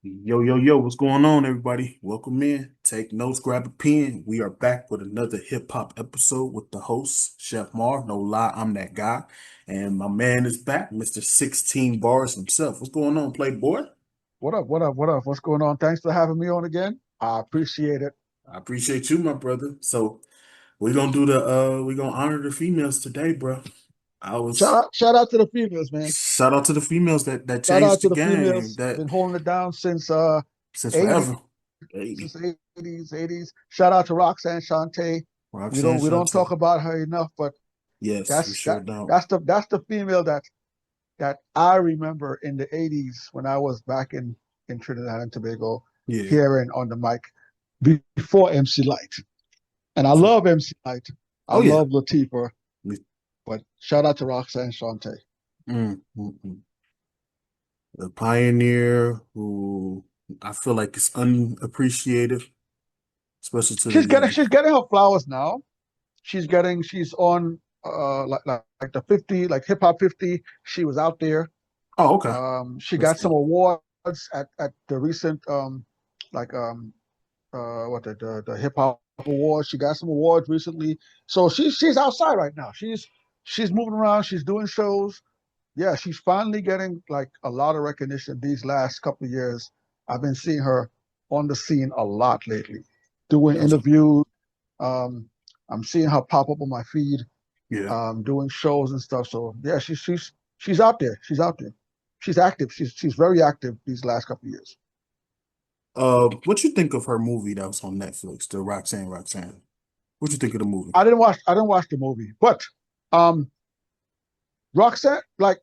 Yo, yo, yo, what's going on, everybody? Welcome in. Take notes, grab a pen. We are back with another hip hop episode with the host, Chef Mar. No lie, I'm that guy. And my man is back, Mr. 16 Bars himself. What's going on, Playboy? What up? What up? What up? What's going on? Thanks for having me on again. I appreciate it. I appreciate you, my brother. So we're gonna do we're gonna honor the females today, bro. I was Shout out to the females, man. Shout out to the females that Shout changed out the to the game, females. that Been holding it down since since 80s, forever. 80. since 80s. Shout out to Roxanne Shante. We Roxanne don't we don't talk Shante. about her enough, but Yes, we that's sure that don't. that's the female that I remember in the 80s when I was back in Trinidad and Tobago, Yeah. hearing on the mic before MC Light. And I love MC Light. I Oh yeah. love Latifah, but shout out to Roxanne Shante. Mm. A pioneer who I feel like is unappreciated, especially to the she's getting youth. she's getting her flowers now. She's on like the 50, like hip hop 50. She was out there. Oh, okay. She That's got some good. awards at the recent like what the hip hop awards. She got some awards recently. So she's outside right now. She's moving around, she's doing shows. Yeah, she's finally getting like a lot of recognition these last couple of years. I've been seeing her on the scene a lot lately, doing That's interviews. Um, I'm seeing her pop up on my feed, yeah. doing shows and stuff. So yeah, she's out there. She's out there. She's active. She's very active these last couple of years. What you think of her movie that was on Netflix, the Roxanne? What you think of the movie? I didn't watch the movie, but um, Roxanne, like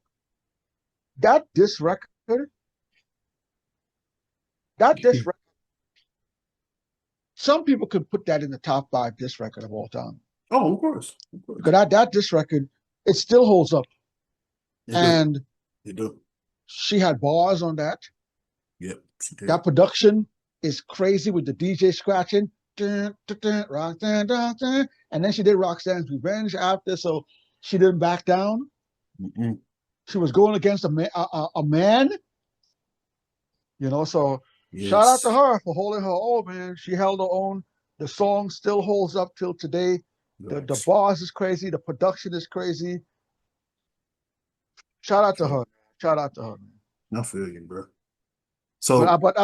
that disc record, that disc record, some people could put that in the top five disc record of all time. Oh, of course, of Because course. that disc record, it still holds up. They do. And They do. she had bars on that. Yep, she did. That production is crazy with the DJ scratching. Dun, dun, dun, Roxanne, dun, dun. And then she did Roxanne's Revenge after, so she didn't back down. Mm-mm. She was going against a man, So shout out to Yes. her for holding her own, man. She held her own. The song still holds up till today. The Right. bars is crazy. The production is crazy. Shout out to So her. Shout out to her, man. I feel you, bro. But I So but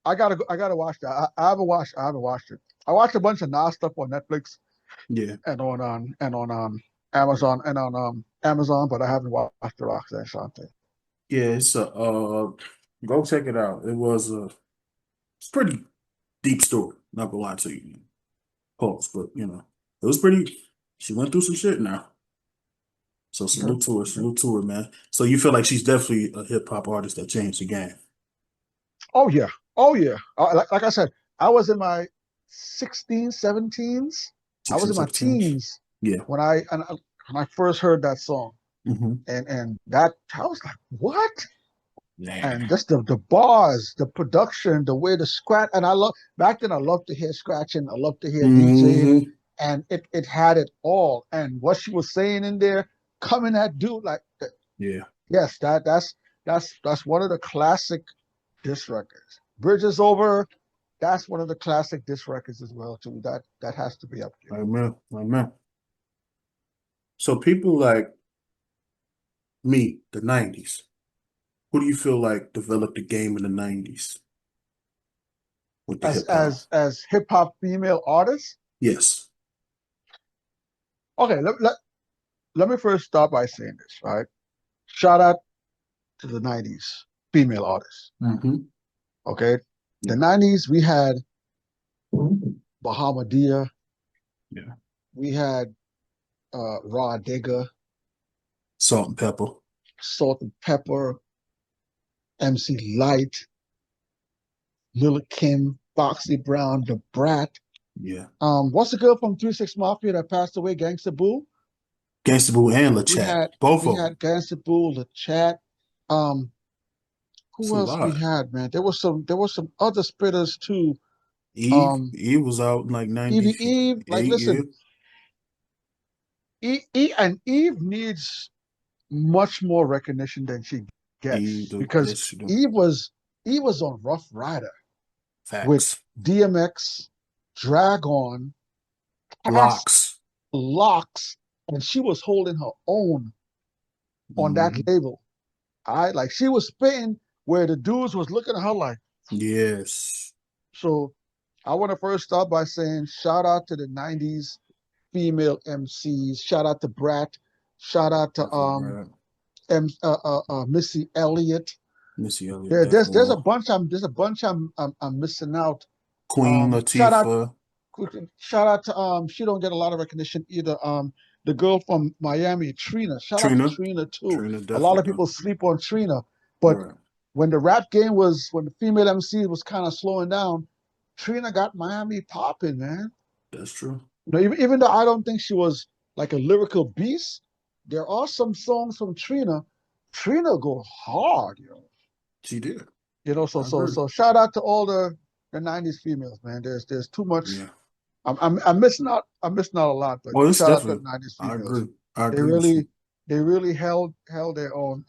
I gotta watch that. I haven't watched it. I watched a bunch of Nas stuff on Netflix yeah. and on Amazon Amazon, but I haven't watched the Roxanne Shante. Yeah, it's a go check it out. It's pretty deep story, not gonna lie to you. Pause, but it was pretty she went through some shit now. So Okay. salute to her, man. So you feel like she's definitely a hip hop artist that changed the game. Oh yeah, oh yeah. Like I said, I was in my 16s, 17s. I was 16, in my 17. teens Yeah. when I first heard that song, Hmm. and that I was like, what? Yeah. And just the bars, the production, the way the scratch, and I love back then. I loved to hear scratching. I loved to hear DJing, Hmm. and it had it all. And what she was saying in there, coming at dude like, Yeah. yes, that's one of the classic disc records. Bridge is over. That's one of the classic disc records as well too. That has to be up there. I know. So people like me, the 90s, who do you feel like developed the game in the 90s with the As hip hop? as as hip hop female artists. Yes. Okay, let me first start by saying this, right? Shout out to the 90s female artists. Hmm. Okay. The Yeah. 90s, we had Bahamadia, Yeah. we had Raw Digger, Salt and pepper. Salt and Pepper, MC Light, Lil Kim, Foxy Brown, The Brat. Yeah. What's the girl from 3 6 Mafia that passed away? Gangsta Boo. Gangsta Boo and We LaChat. had Both we of them. had Gangsta Boo, The Chat. Um, It's who a else we lot. had, man? There were some other spitters too. Eve. Um, Eve was out in like Evie Eve. Like, 98. Yeah. listen, Eve needs much more recognition than she Eve, gets do. because Yes, she do. Eve was he was on Rough Rider with Facts. DMX, Dragon, Cass, Locks. Locks, and she was holding her own on that Hmm. label. I like she was spitting where the dudes was looking at her like. Yes. So I want to first start by saying shout out to the '90s female MCs. Shout out to Brat. Shout out to Definitely right. Missy Elliott. Missy Elliott, There's a definitely. bunch I'm missing out. Queen Shout out Latifah. shout out to she don't get a lot of recognition either. The girl from Miami, Trina. Shout out to Trina. Trina too. Trina A lot definitely of do. people sleep on Trina, but Right. when the female MC was kind of slowing down, Trina got Miami popping, man. That's true. You know, even though I don't think she was like a lyrical beast, there are some songs from Trina. Trina go hard, you know. She did. You know, so I so agree. so shout out to all the '90s females, man. There's too much. Yeah. I'm missing out. I'm missing out a lot, but Well, it's shout out to the definitely. '90s I females. agree. I They agree with you. really they really held their own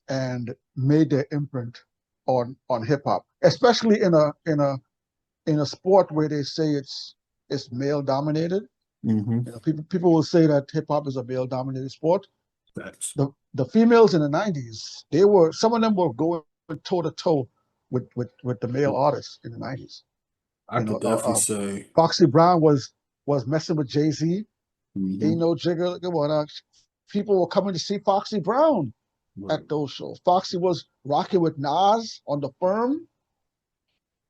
and made their imprint on hip hop, especially in a sport where they say it's male dominated. Hmm. You know, people will say that hip hop is a male dominated sport. Facts. The females in the '90s, they were some of them were going toe to toe with the male artists in the '90s. I You could know, definitely say. Foxy Brown was messing with Jay-Z. Ain't Hmm. no jigger. Come on, people were coming to see Foxy Brown Right. at those shows. Foxy was rocking with Nas on the Firm,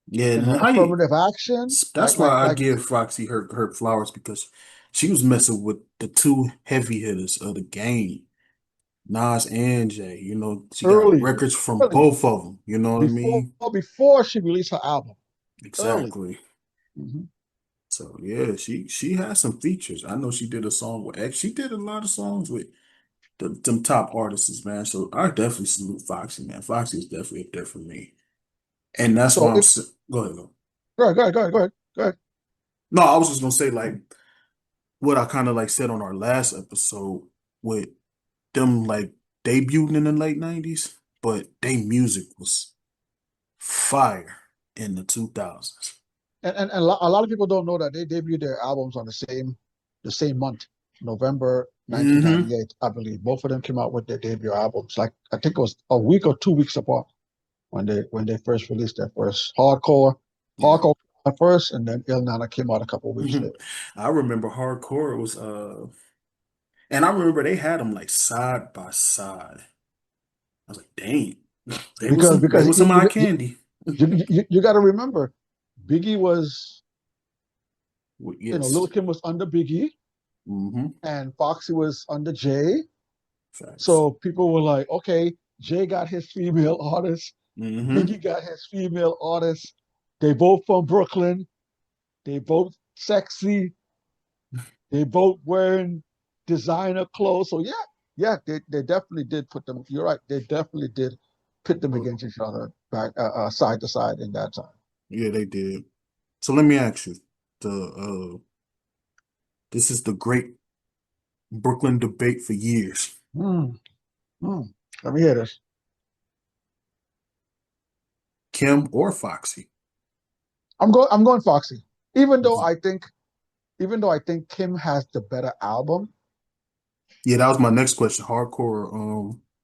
Yeah, you and know, how you affirmative action, that's why I give Foxy her flowers because she was messing with the two heavy hitters of the game, Nas and Jay. You know, she got early, records from early both of them. You know what I before mean? before she released her album. Early. Exactly. Mm-hmm. So yeah, she has some features. I know she did a song with X. She did a lot of songs with them top artists, man. So I definitely salute Foxy, man. Foxy is definitely up there for me, and that's So why if go ahead. Go. go ahead. No, I was just gonna say like what I kind of like said on our last episode with them like debuting in the late 90s, but they music was fire in the 2000s. And a lot of people don't know that they debuted their albums on the same month, November Hmm. 1998, I believe. Both of them came out with their debut albums. Like I think it was a week or 2 weeks apart when they first released their first Yeah. hardcore at first, and then Il Nana came out a couple of weeks Hmm. later. I remember hardcore was and I remember they had them like side by side. I was like, dang, they Because was some eye candy. you got to remember, Biggie was Lil Yes. Kim was under Biggie, Hmm. and Foxy was under Jay. Facts. So people were like, okay, Jay got his female artist, Hmm. Biggie got his female artist. They both from Brooklyn. They both sexy. They both wearing designer clothes. So yeah, they definitely did put them. You're right. They definitely did pit them But against each other back side to side in that time. yeah, they did. So let me ask you, the this is the great Brooklyn debate for years. Hmm. Hmm. Let me hear this. Kim or Foxy? I'm going Foxy. Even though Mhm. I think even though I think Kim has the better album. Yeah, that was my next question. Hardcore,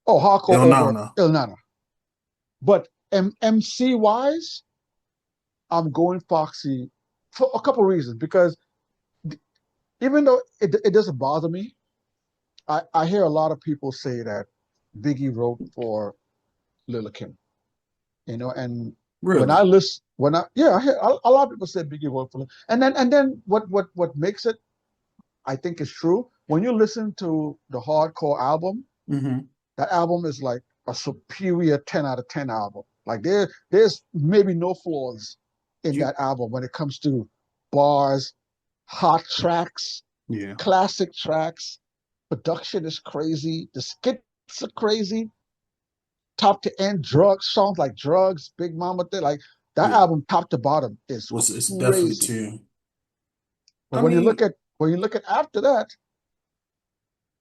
Oh, hardcore El over Nana. Il Nana. But MC wise, I'm going Foxy for a couple reasons. Because even though it doesn't bother me, I hear a lot of people say that Biggie wrote for Lil Kim. You know, and Really? I hear a lot of people say Biggie wrote for Lil, and then what makes it I think is true when you listen to the hardcore album. Hmm. That album is like a superior 10 out of 10 album. Like there's maybe no flaws in You, that album when it comes to bars, hot tracks, yeah. classic tracks. Production is crazy. The skits are crazy. Top to end drugs, songs like drugs, Big Mama thing. Like that Yeah. album, top to bottom, is Was it's definitely crazy. 10. But I mean, when you look at after that,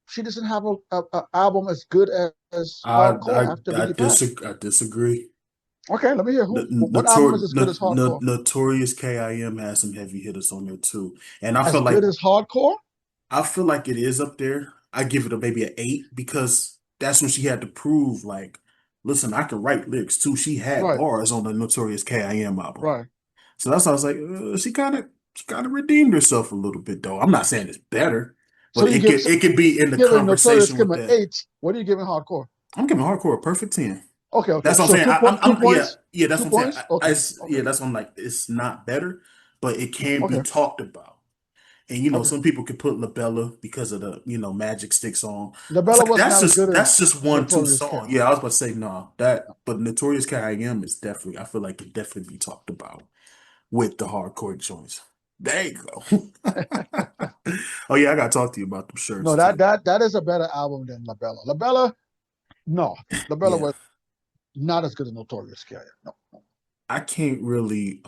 she doesn't have a album as good as I hardcore after Biggie passed. I disagree. Okay, let me hear what album is as good as hardcore? Notorious K.I.M. has some heavy hitters on there too, and As good as hardcore? I feel like it is up there. I give it a maybe an 8 because that's when she had to prove like, listen, I can write lyrics too. She had Right, bars on the Notorious K.I.M. album, right. so that's why I was like, she kind of redeemed herself a little bit though. I'm not saying it's better, So but you give it could be in the giving Notorious conversation Kim with an that. 8. What are you giving hardcore? I'm giving hardcore a perfect 10. Okay, okay. That's what I'm So saying. two Yeah, points? yeah, that's Two what I'm saying. points? Okay, okay, Yeah, that's what I'm like. It's not better, but it can be okay, talked about. And okay. some people could put Labella because of the Magic Stick song. It's LaBella like was not as good that's as just one two Notorious song. Kim. Yeah, I was about to say no that, but Notorious K.I.M. is definitely. I feel like it definitely be talked about with the hardcore joints. There you go. Oh yeah, I gotta talk to you about them shirts No, too. that is a better album than LaBella. LaBella, no, LaBella Yeah, was not as good as Notorious K.I.M. No. I can't really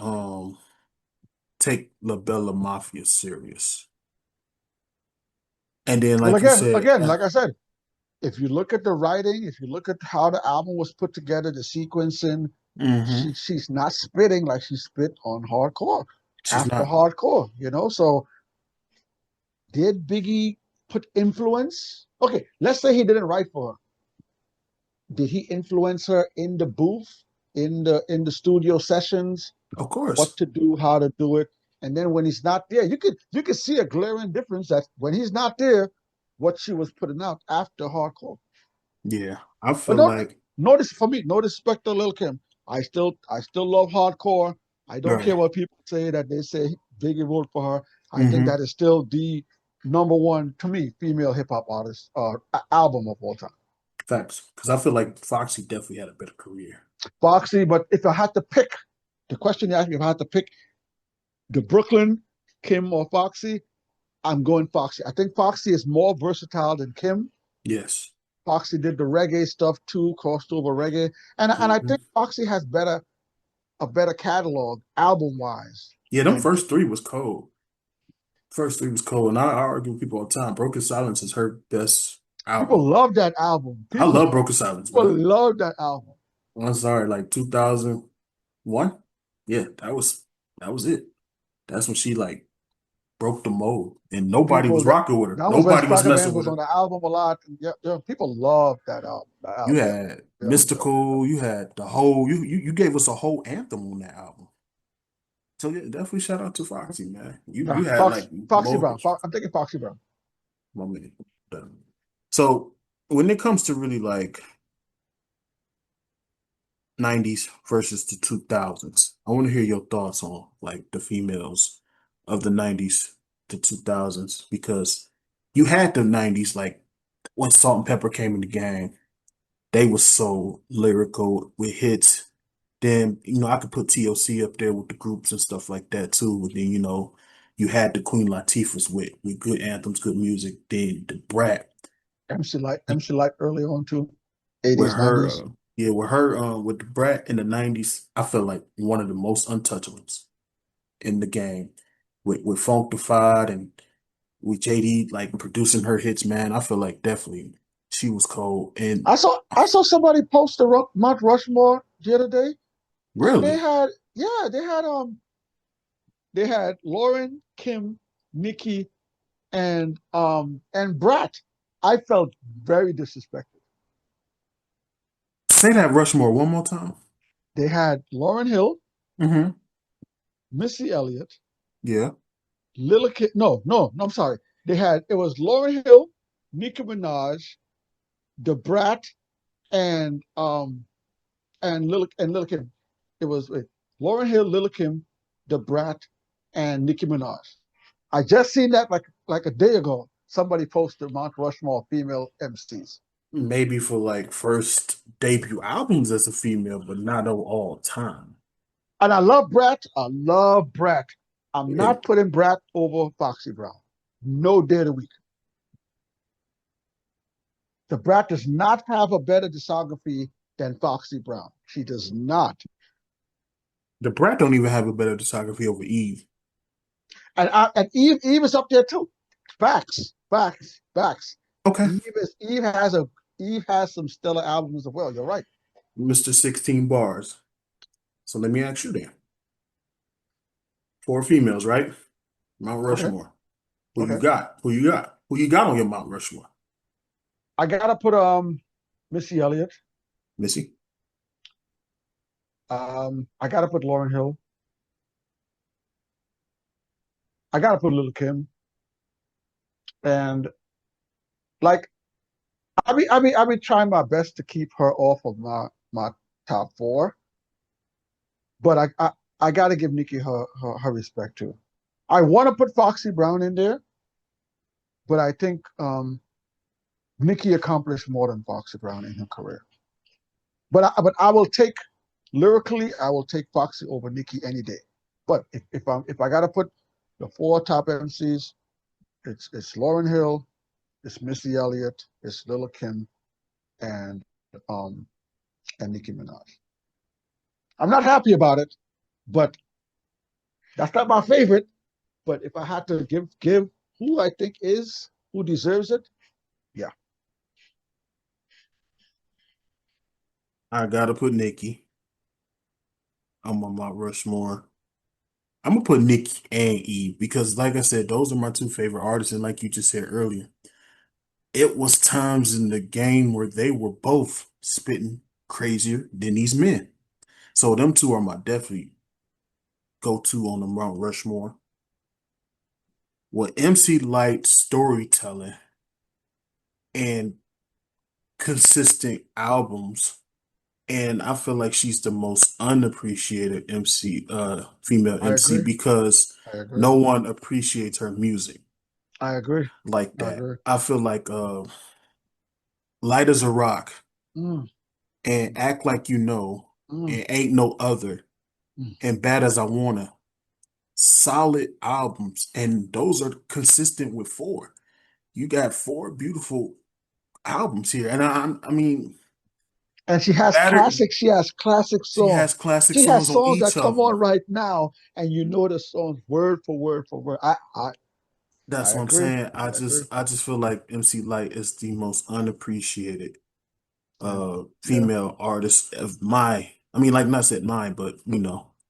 take Labella Mafia serious. And then, Well, like you said, again, like I said, if you look at the writing, if you look at how the album was put together, the sequencing, hmm she's not spitting like she spit on hardcore she's after not. hardcore, you know. So did Biggie put influence? Okay, let's say he didn't write for her. Did he influence her in the booth, in the studio sessions, Of what course. to do, how to do it? And then when he's not there, you could see a glaring difference that when he's not there, what she was putting out after hardcore. Yeah, I But feel no, like notice for me, no disrespect to Lil Kim. I still love hardcore. I don't right. care what people say that they say Biggie wrote for her. I think hmm that is still the number one to me female hip hop artist album of all time. Facts. Because I feel like Foxy definitely had a better career. Foxy, but if I had to pick, the question you asked me if I had to pick the Brooklyn Kim or Foxy, I'm going Foxy. I think Foxy is more versatile than Kim. Yes. Foxy did the reggae stuff too, crossed over reggae, and I hmm think Foxy has a better catalog album wise Yeah, them than first three was cold. First three was cold, and I argue with people all the time. Broken Silence is her best people album. love that album. I love Broken Silence, People man. love that album. I'm sorry, like 2001. Yeah, that was it. That's when she like broke the mold, and nobody People was rocking with her. that was when Nobody was Sprague messing Band with was on her. the album a lot. Yeah, yeah, people love that album. That You album, had very, very. Mystical. You had the whole. You gave us a whole anthem on that album. So yeah, definitely shout out to Foxy, man. Nah, You had like Foxy more Brown. hits. I'm thinking Foxy Brown. My man. So when it comes to really like 90s versus the 2000s, I want to hear your thoughts on like the females of the 90s to 2000s because you had the 90s like when Salt and Pepper came in the game, they were so lyrical with hits. Then, I could put TLC up there with the groups and stuff like that too. And then, you had the Queen Latifahs with good anthems, good music. Then the Brat MC Light early on too, with 80s, her, 90s. yeah, with her, with the Brat in the 90s, I feel like one of the most untouchables in the game with Funkdafied and with JD like producing her hits, man. I feel like definitely she was cold. And I saw somebody post the Mount Rushmore the other day, and really, they had Lauren, Kim, Nikki, and Brat. I felt very disrespected. say that Rushmore one more time. They had Lauren Hill, hmm Missy Elliott, Yeah. Lil Kim. No, I'm sorry. They had it was Lauren Hill, Nicki Minaj, the Brat, and Lil Kim. It was Lauren Hill, Lil Kim, the Brat, and Nicki Minaj. I just seen that like a day ago. Somebody posted Mount Rushmore female MCs. Maybe for like first debut albums as a female, but not of all time. And I love Brat. I love Brat. I'm Yeah, not putting Brat over Foxy Brown. No day of the week. The Brat does not have a better discography than Foxy Brown. She does not. the Brat don't even have a better discography over Eve. And Eve is up there too. Facts. Okay. Eve has a Eve has some stellar albums as well. You're right. Mr. 16 Bars. So let me ask you then. Four females, right? Mount Okay. Rushmore. Who you Okay. got? Who you got? Who you got on your Mount Rushmore? I gotta put Missy Elliott. Missy? I gotta put Lauren Hill. I gotta put Little Kim. And like I be trying my best to keep her off of my top four, but I gotta give Nikki her respect too. I want to put Foxy Brown in there, but I think Nikki accomplished more than Foxy Brown in her career. But I will take lyrically, I will take Foxy over Nikki any day. But if I gotta put the four top MCs, it's Lauren Hill, it's Missy Elliott, it's Lil Kim, and um and Nicki Minaj. I'm not happy about it, but that's not my favorite. But if I had to give who I think is who deserves it, yeah, I gotta put Nikki. I'm on Mount Rushmore. I'm gonna put Nikki and Eve because, like I said, those are my two favorite artists. And like you just said earlier, it was times in the game where they were both spitting crazier than these men. So them two are my definitely go-to on the Mount Rushmore. With MC Light storytelling and consistent albums, and I feel like she's the most unappreciated MC, female I MC agree. because I agree. no one appreciates her music I agree. like I that. agree. I feel like Light as a Rock Mm, and Act Like You Know mm, and Ain't No Other mm. and Bad as I Wanna, solid albums, and those are consistent with four. You got four beautiful albums here, and I mean, And she has Batter, classics. She has classic she has songs. classic She has songs on songs each that come of on them. right now, and you know the songs word for word for word. I That's what I'm agree. saying. I I just agree. I just feel like MC Light is the most unappreciated Yeah. Yeah. female artist of my I mean like not said mine, but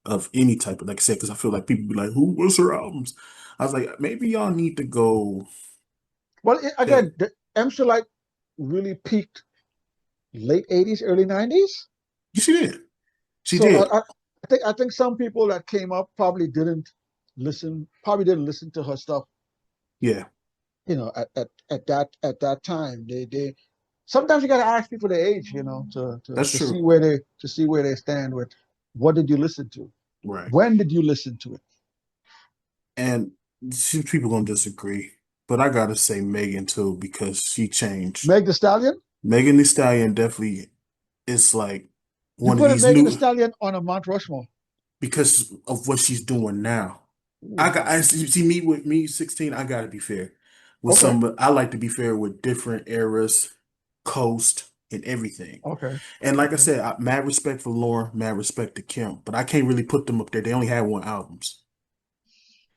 of any type of like I said, because I feel like people be like, who was her albums? I was like, maybe y'all need to go Well, that again, the MC Light really peaked late '80s, early '90s. she did. She So did. I think some people that came up probably didn't listen to her stuff. Yeah, At that time, they sometimes you got to ask people their age, to, to that's to see true. where they stand with what did you listen to, Right. when did you listen to it. And some people gonna disagree, but I gotta say Megan too because she changed. Meg The Stallion, Megan Thee Stallion definitely is like you one of put these Megan The new Stallion on a Mount Rushmore. because of what she's doing now. I Ooh. see me with me 16. I gotta be fair with Okay, some. I like to be fair with different eras, coast, and everything. okay, And like I okay. said, mad respect for Lauren, mad respect to Kim, but I can't really put them up there. They only had one albums.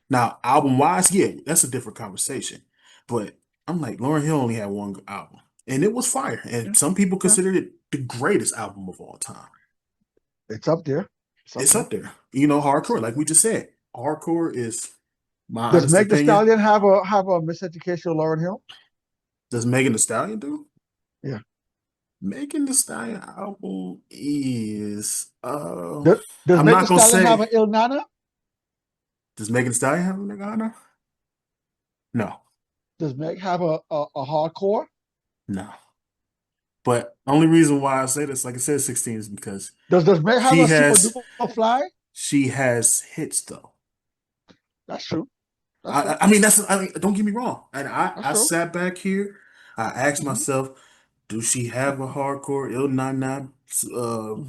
Now, album wise, yeah, that's a different conversation. But I'm like, Lauren Hill only had one album, and it was fire. Yeah, And some people okay. considered it the greatest album of all time. It's up there. It's up It's there. up there. Hardcore, like we just said, hardcore is my Does honest Meg The opinion. Stallion have a miseducation of Lauren Hill? Does Megan Thee Stallion do? Yeah. Megan Thee Stallion album is Does I'm Meg The not gonna Stallion have say an Il Nana? does Megan Thee Stallion have a Nagana? No, Does Meg have a hardcore? no. But only reason why I say this, like I said, 16 is because Does Meg have she a super has duper fly? she has hits though. That's true. That's I true. I mean don't get me wrong. And I That's true. sat back here, I asked Hmm. myself, do she have a hardcore ill 99 Hmm.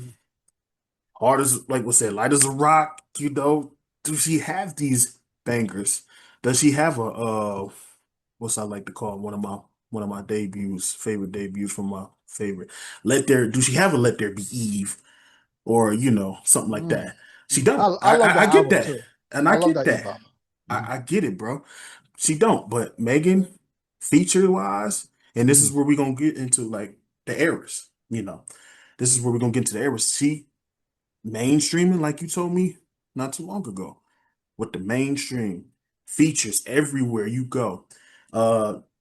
hard as like what's that, light as a rock, do she have these bangers? Does she have a what's I like to call one of my debuts, favorite debuts from my favorite. Do she have a Let There Be Eve? Or, something like Mm. that. She Mm. don't. I love I that get album that. too. And I I love get that Eve that. album. Hmm. I get it, bro. She don't. But Megan, feature wise, and this is Hmm. where we're gonna get into like the eras. This is where we're gonna get into the eras. She mainstreaming, like you told me not too long ago, with the mainstream features everywhere you go.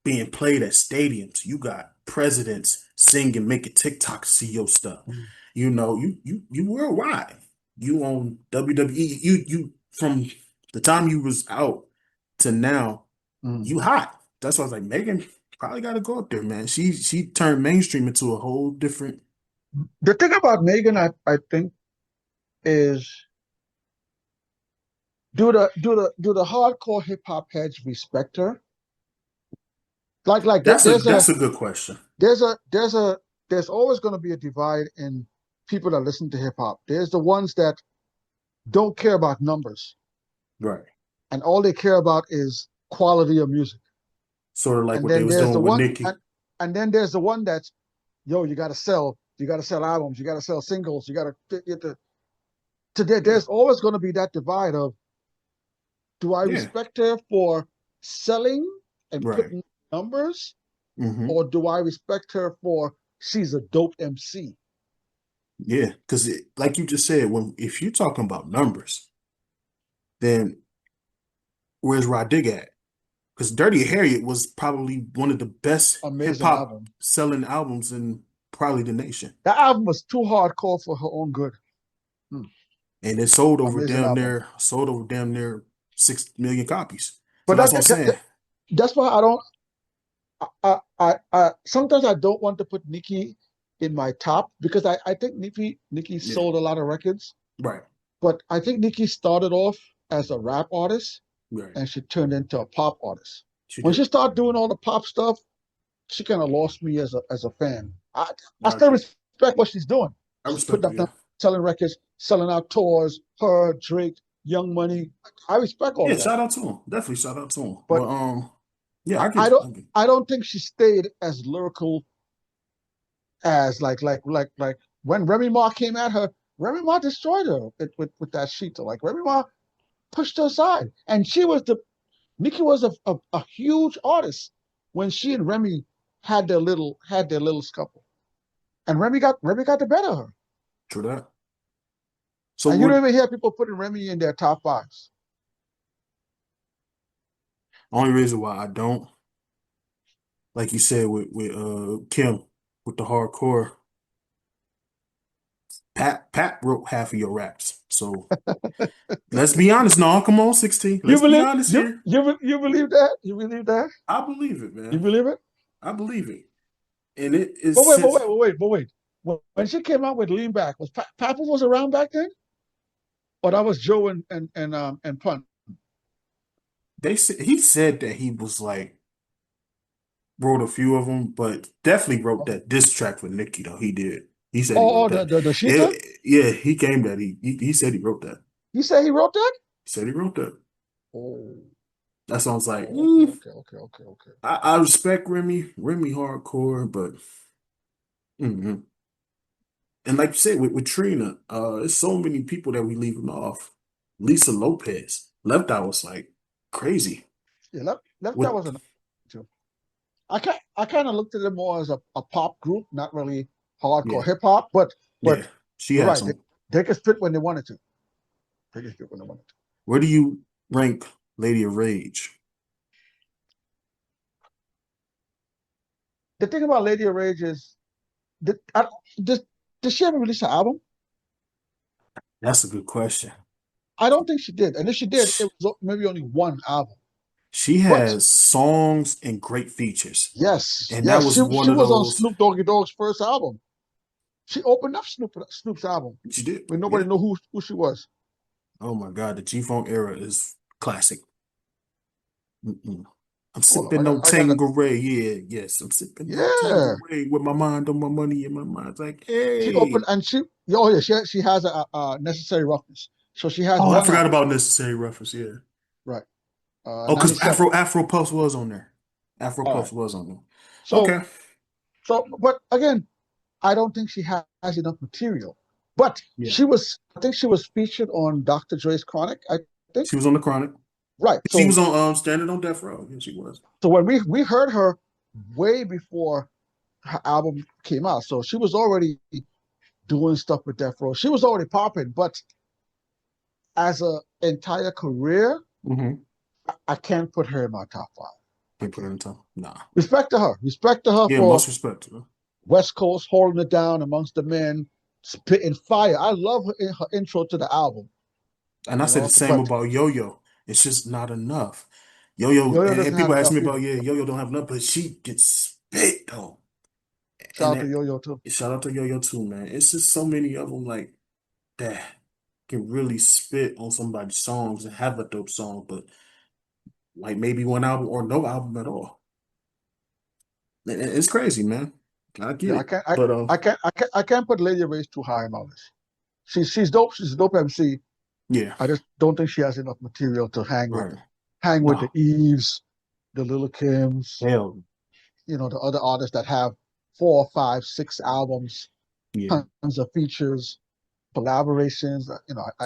Being played at stadiums. You got presidents singing, making TikToks, see your stuff. Mm. You worldwide. You on WWE. You from the time you was out to now, Mm. you hot. That's why I was like, Megan probably got to go up there, man. She turned mainstream into a whole different. The thing about Megan, I think, is do the hardcore hip hop heads respect her? Like That's a there's a that's a good question. there's a there's a there's always going to be a divide in people that listen to hip hop. There's the ones that don't care about numbers, Right. and all they care about is quality of music. Sort of like And what they then was there's the doing with one, Nicki. and then there's the one that's, yo, you got to sell albums, you got to sell singles, you got to get the. Today, Yeah. there's always going to be that divide of, do I Yeah. respect her for selling and Right. putting numbers, Hmm. or do I respect her for she's a dope MC? Yeah. Because like you just said, when if you're talking about numbers, then where's Rod Dig at? Because Dirty Harriet was probably one of the best hip Amazing hop album. selling albums in probably the nation. That album was too hardcore for her own good. Hmm. And it Amazing album. sold over damn near 6 million copies. So But that's what I'm saying. that's why I don't. Sometimes I don't want to put Nicki in my top because I think Nicki Yeah. sold a lot of records, Right. but I think Nicki started off as a rap artist Right. and she turned into a pop artist. She When did. she started doing all the pop stuff, she kind of lost me as a fan. I I still agree. respect what she's doing. I She's putting respect up it, yeah. selling records, selling out tours. Her, Drake, Young Money. I respect all Yeah, of that, shout out to him. Definitely shout out to him. but But yeah, I, I I get you. don't. I don't think she stayed as lyrical as like when Remy Ma came at her. Remy Ma destroyed her with that sheet. Like Remy Ma pushed her aside, and she was the Nicki was a huge artist when she and Remy had their little scuffle, and Remy got the better of her. True that. So And you what don't even hear people putting Remy in their top fives. only reason why I don't, like you said with Kim with the hardcore, Pat wrote half of your raps. So let's be honest. No, come on, 16. You Let's be believe honest you here. you you believe that? You believe that? I believe it, You man. believe it? I believe it. And it is But wait, but since wait, but wait, but wait. When she came out with Lean Back, was Papa was around back then? Or that was Joe and Pun? they said he said that he was like wrote a few of them, but definitely wrote that diss track for Nicki though. He did. He said he wrote The Sheeta? yeah, he came that he said he wrote that. You say he wrote that? He said he wrote that. Oh, That sounds like okay, okay, okay, okay, okay. I respect Remy hardcore, but mhm. And like you said with Trina, there's so many people that we leaving off. Lisa Lopez left out was like crazy. Yeah, left that With was another too. I kind of looked at it more as a pop group, not really hardcore yeah, hip hop, but yeah, she you're had right. some. They could spit when they wanted to. They could spit when they wanted to. Where do you rank Lady of Rage? The thing about Lady of Rage is, did, I, did, did she ever release an album? That's a good question. I don't think she did. And if she did, it Sh- was maybe only one album. She But has songs and great features, yes, and that yes, was she one of was on those. Snoop Doggy Dogg's first album. She opened up Snoop's album She did, when yeah. nobody knew who she was. Oh my God, the G-Funk era is classic. Mm-mm. I'm Hold up, sipping on I got it. Tanqueray. Yeah, yes, I'm sipping on Yeah, Tanqueray with my mind on my money and my mind's like, she opened hey. and oh yeah, she has a necessary roughness. So she has Oh, I one forgot album, about Necessary Reference. Yeah. right? Oh, because 97. Afro Puffs was on there. Afro All right. Puffs was on there. So Okay. but again, I don't think she has enough material. But Yeah. I think she was featured on Dr. Dre's Chronic, I think. She was on the Chronic. Right. She So was on Standing on Death Row. Yeah, she was. when we heard her way before her album came out. So she was already doing stuff with Death Row. She was already popping, but as a entire career, Mm-hmm. I can't put her in my top five. I Can't put her can't. in top. Nah. Respect to her. Respect to her Yeah, for most respect to her. West Coast holding it down amongst the men, spitting fire. I love her intro to the album, And I you said the know. same But about Yo-Yo. It's just not enough. Yo-Yo, Yo-Yo and doesn't have people ask enough me about, either. yeah, Yo-Yo don't have enough, but she gets spit though. Shout And out to that, Yo-Yo too. shout out to Yo-Yo too, man. It's just so many of them like that can really spit on somebody's songs and have a dope song, but like maybe one album or no album at all. It's crazy, man. I get Yeah, it. But I can't put Lady Race too high in my list. She's dope. She's a dope MC. yeah, I just don't think she has enough material to right. hang with the No, Eves, the Little Kims, hell, the other artists that have 4, 5, 6 albums, yeah, tons of features, collaborations.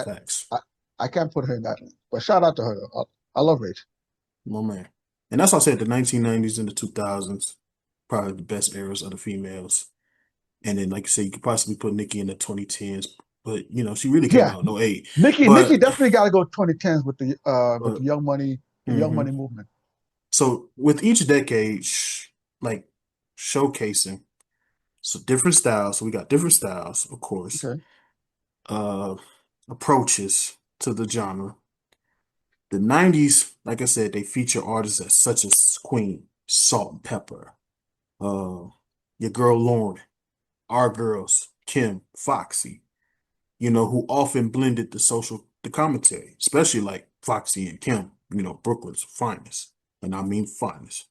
facts. I, I can't put her in that list. But shout out to her. I love Rach. My man. And that's why I said the 1990s and the 2000s, probably the best eras of the females. And then, like you said, you could possibly put Nicki in the 2010s, but she really came Yeah, out in '08. Nikki But, definitely got to go 2010s with but, the Young hmm Money movement. So with each decade, like showcasing, so different styles. So we got different styles, of course, Okay, uh, approaches to the genre. The 90s, like I said, they feature artists such as Queen, Salt and Pepper, uh, your girl Lauren, our girls, Kim, Foxy, who often blended the commentary, especially like Foxy and Kim, Brooklyn's finest. And I mean finest.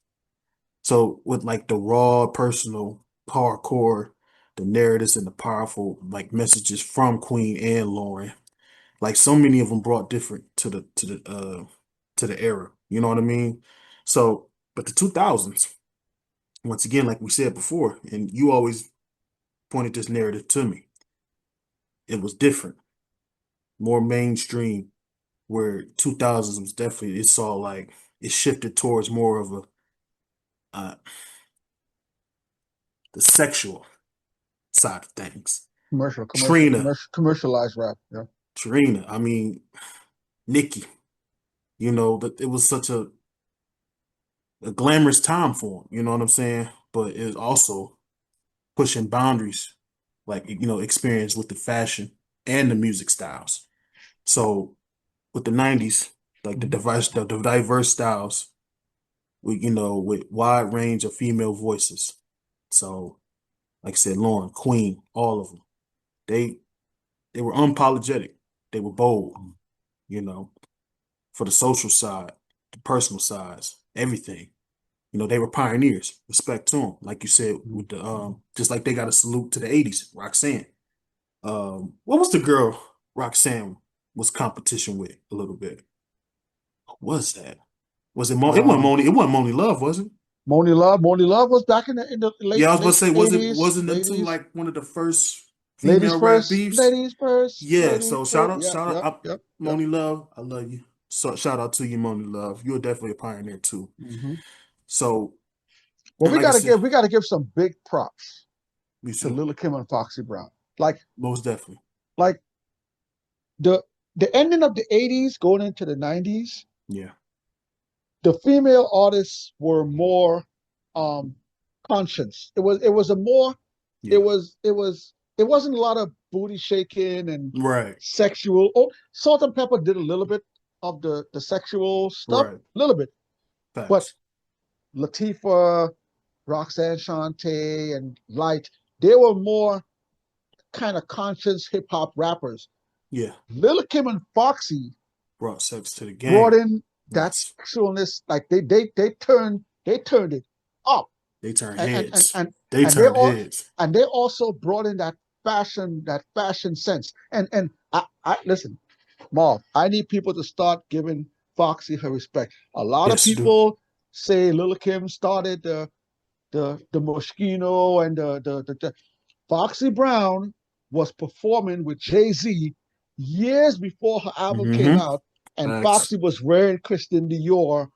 So with like the raw, personal, hardcore, the narratives and the powerful like messages from Queen and Lauren, like so many of them brought different to the era. You know what I mean? So, but the 2000s, once again, like we said before, and you always pointed this narrative to me, it was different, more mainstream. Where 2000s was definitely, it saw like it shifted towards more of a uh, the sexual side of things. Trina, commercialized rap. Yeah, Trina, I mean, Nikki, that it was such a glamorous time for him, you know what I'm saying? But it was also pushing boundaries, like, experience with the fashion and the music styles. So with the 90s, like hmm the diverse styles, with wide range of female voices. So, like I said, Lauren, Queen, all of them, they they were unapologetic. They were bold, you know, for the social side, the personal sides, everything. They were pioneers. Respect to them. Like you said, hmm with the just like they got a salute to the 80s, Roxanne. What was the girl Roxanne was competition with a little bit? What was that? Was it It wasn't Um, Moni, it wasn't Moni Love, was it? Moni Love was back in the Yeah, I was about to late say, eighties, wasn't them two like one of the first ladies female rap first, beefs? Yeah, ladies so first. Yep, shout yep, out, yep, yep. Moni Love. I love you. So shout out to you, Moni Love. You're definitely a pioneer too. hmm So, Well, and like I said, we gotta give some big props me to too. Lil Kim and Foxy Brown. Like Most definitely. like the the ending of the '80s, going into the '90s, Yeah. the female artists were more um conscious. It was a more Yeah. it wasn't a lot of booty shaking and Right. sexual. Oh, Salt and Pepper did a little bit of the sexual stuff, Right. a little bit, but Facts. Latifah, Roxanne Shante, and Light, they were more kind of conscious hip hop rappers. Yeah. Lil Kim and Foxy Brought sex to the brought game. in that Yes. sexualness, like they turned it up, They turned and and and heads. and, They and they turned all heads. and they also brought in that fashion sense. And I listen, Marv, I need people to start giving Foxy her respect. A lot of Yes, do. people say Lil Kim started the Moschino and the Foxy Brown was performing with Jay-Z years before her album came Mm-hmm. out, and Facts. Foxy was wearing Christian Dior,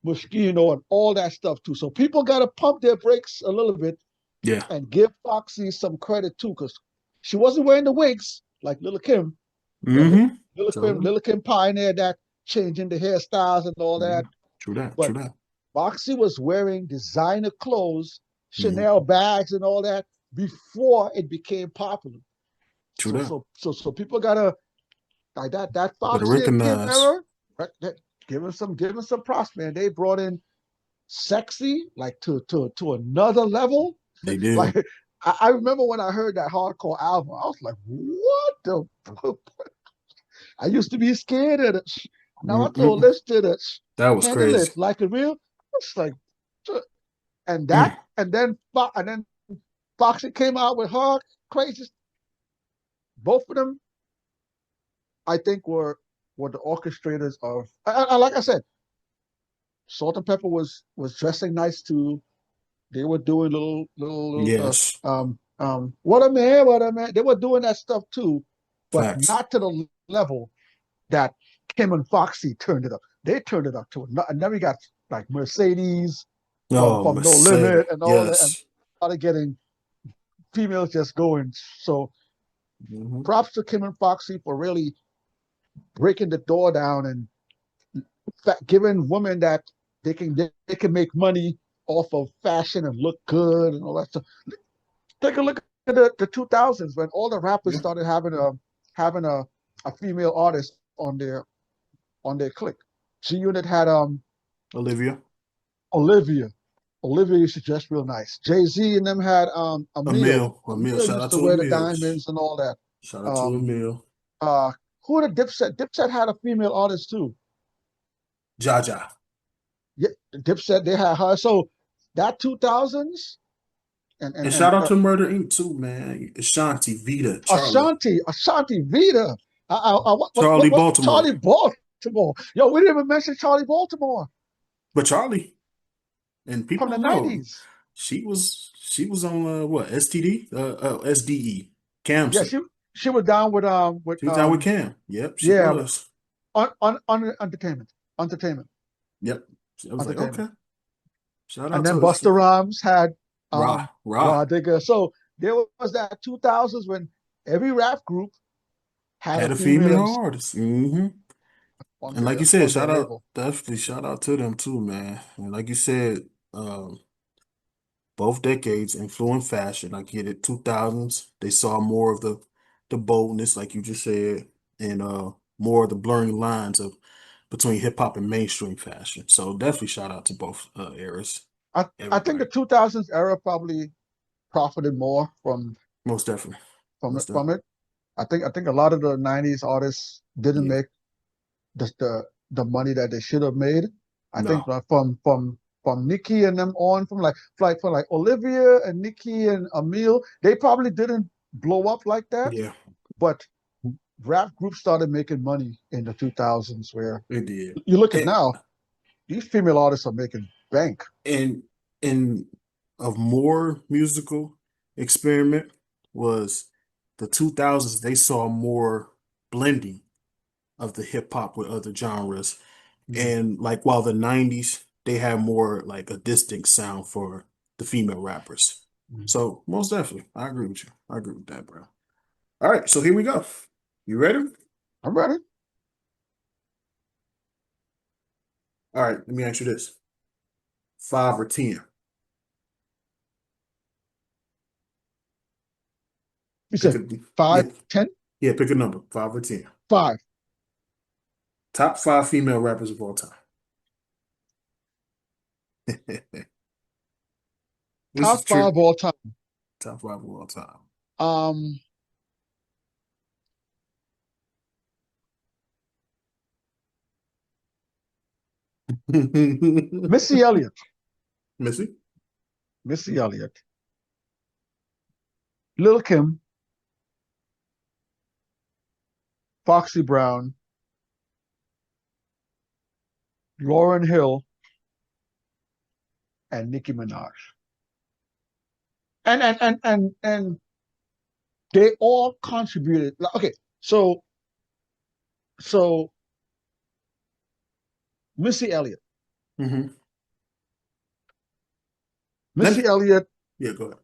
Moschino, and all that stuff too. So people got to pump their brakes a little bit Yeah. and give Foxy some credit too, because she wasn't wearing the wigs like Little Kim. But Mm-hmm. So, Little Kim pioneered that, changing the hairstyles and all mhm. that. True that. True But that. Foxy was wearing designer clothes, Mhm. Chanel bags, and all that before it became popular. True that. So people gotta like that Better Foxy and Kim recognize. era. Give him some props, man. They brought in sexy like to another level. They did. Like I remember when I heard that hardcore album, I was like, what the I used to be scared of it. Now I told Mm-mm. this to it. That was Handle crazy. it like a real. It's like and Mm. that and then Foxy came out with her crazy. Both of them, I think, were the orchestrators of. Like I said, Salt and Pepper was dressing nice too. They were doing little Yes. what a man. They were doing that stuff too, but Facts. not to the level that Kim and Foxy turned it up. They turned it up to it. And then we got like Mercedes Oh, from No Mercedes. Limit and all that, and Yes. started getting females just going. So Mm-hmm. props to Kim and Foxy for really breaking the door down and giving women that they can make money off of fashion and look good and all that stuff. Take a look at the 2000s when all the rappers Yeah. started having a female artist on their clique. G Unit had Olivia. Olivia. Olivia used to dress real nice. Jay Z and them had Emil. Emil. Emil. Emil Shout used out to to wear the Emil's. diamonds and all that. Shout out to Um, Emil. uh, who the Dipset? Dipset had a female artist too. Jaja. Yeah, Dipset they had her. So that 2000s And shout out and to Murder Inc. too, man. Ashanti, Vita, Charlie. Ashanti Vita. Charlie What's Baltimore. Charlie Baltimore? Yo, we didn't even mention Charlie Baltimore But Charlie, and people from the don't know, 90s. she was on what, STD? SDE. Cam Yeah, said. she was down She was down with Cam. Yep, she yeah, was. entertainment, entertainment, Yep. I was like, entertainment. okay. Shout And out then to us. Busta Rhymes had Ra. Raw Digger. So there was that 2000s when every rap group had a Had a female female MC artist. Hmm. And like you said, on their shout out, label. definitely shout out to them too, man. And like you said, both decades influenced fashion. I get it. 2000s, they saw more of the boldness, like you just said, and more of the blurring lines of between hip hop and mainstream fashion. So definitely shout out to both eras, I think the everybody. 2000s era probably profited more Most definitely. Most from definitely. it. I think a lot of the 90s artists didn't Yeah. make the money that they should have made. I think No. like from Nicki and them on from like Olivia and Nicki and Emil, they probably didn't blow up like that. Yeah, But rap groups started making money in the 2000s where it did. you look at And now, these female artists are making bank. and and a more musical experiment was the 2000s. They saw more blending of the hip hop with other genres. Mm. And like while the 90s, they had more like a distinct sound for the female rappers. Mm. So most definitely, I agree with you. I agree with that, bro. All right, so here we go. You ready? I'm ready. All right, let me ask you this. 5 or 10. You Pick said a five, yeah, 10, yeah, pick a number. 5 or 10. 5. Top 5 female rappers of all time. This is Top five tricky. all time. Top 5 of all time. Um, Missy Elliott. Missy? Missy Elliott. Lil Kim. Foxy Brown. Lauryn Hill. And Nicki Minaj. And they all contributed. Okay, so so Missy Elliott. Hmm. Let Missy me, Elliott yeah, go ahead.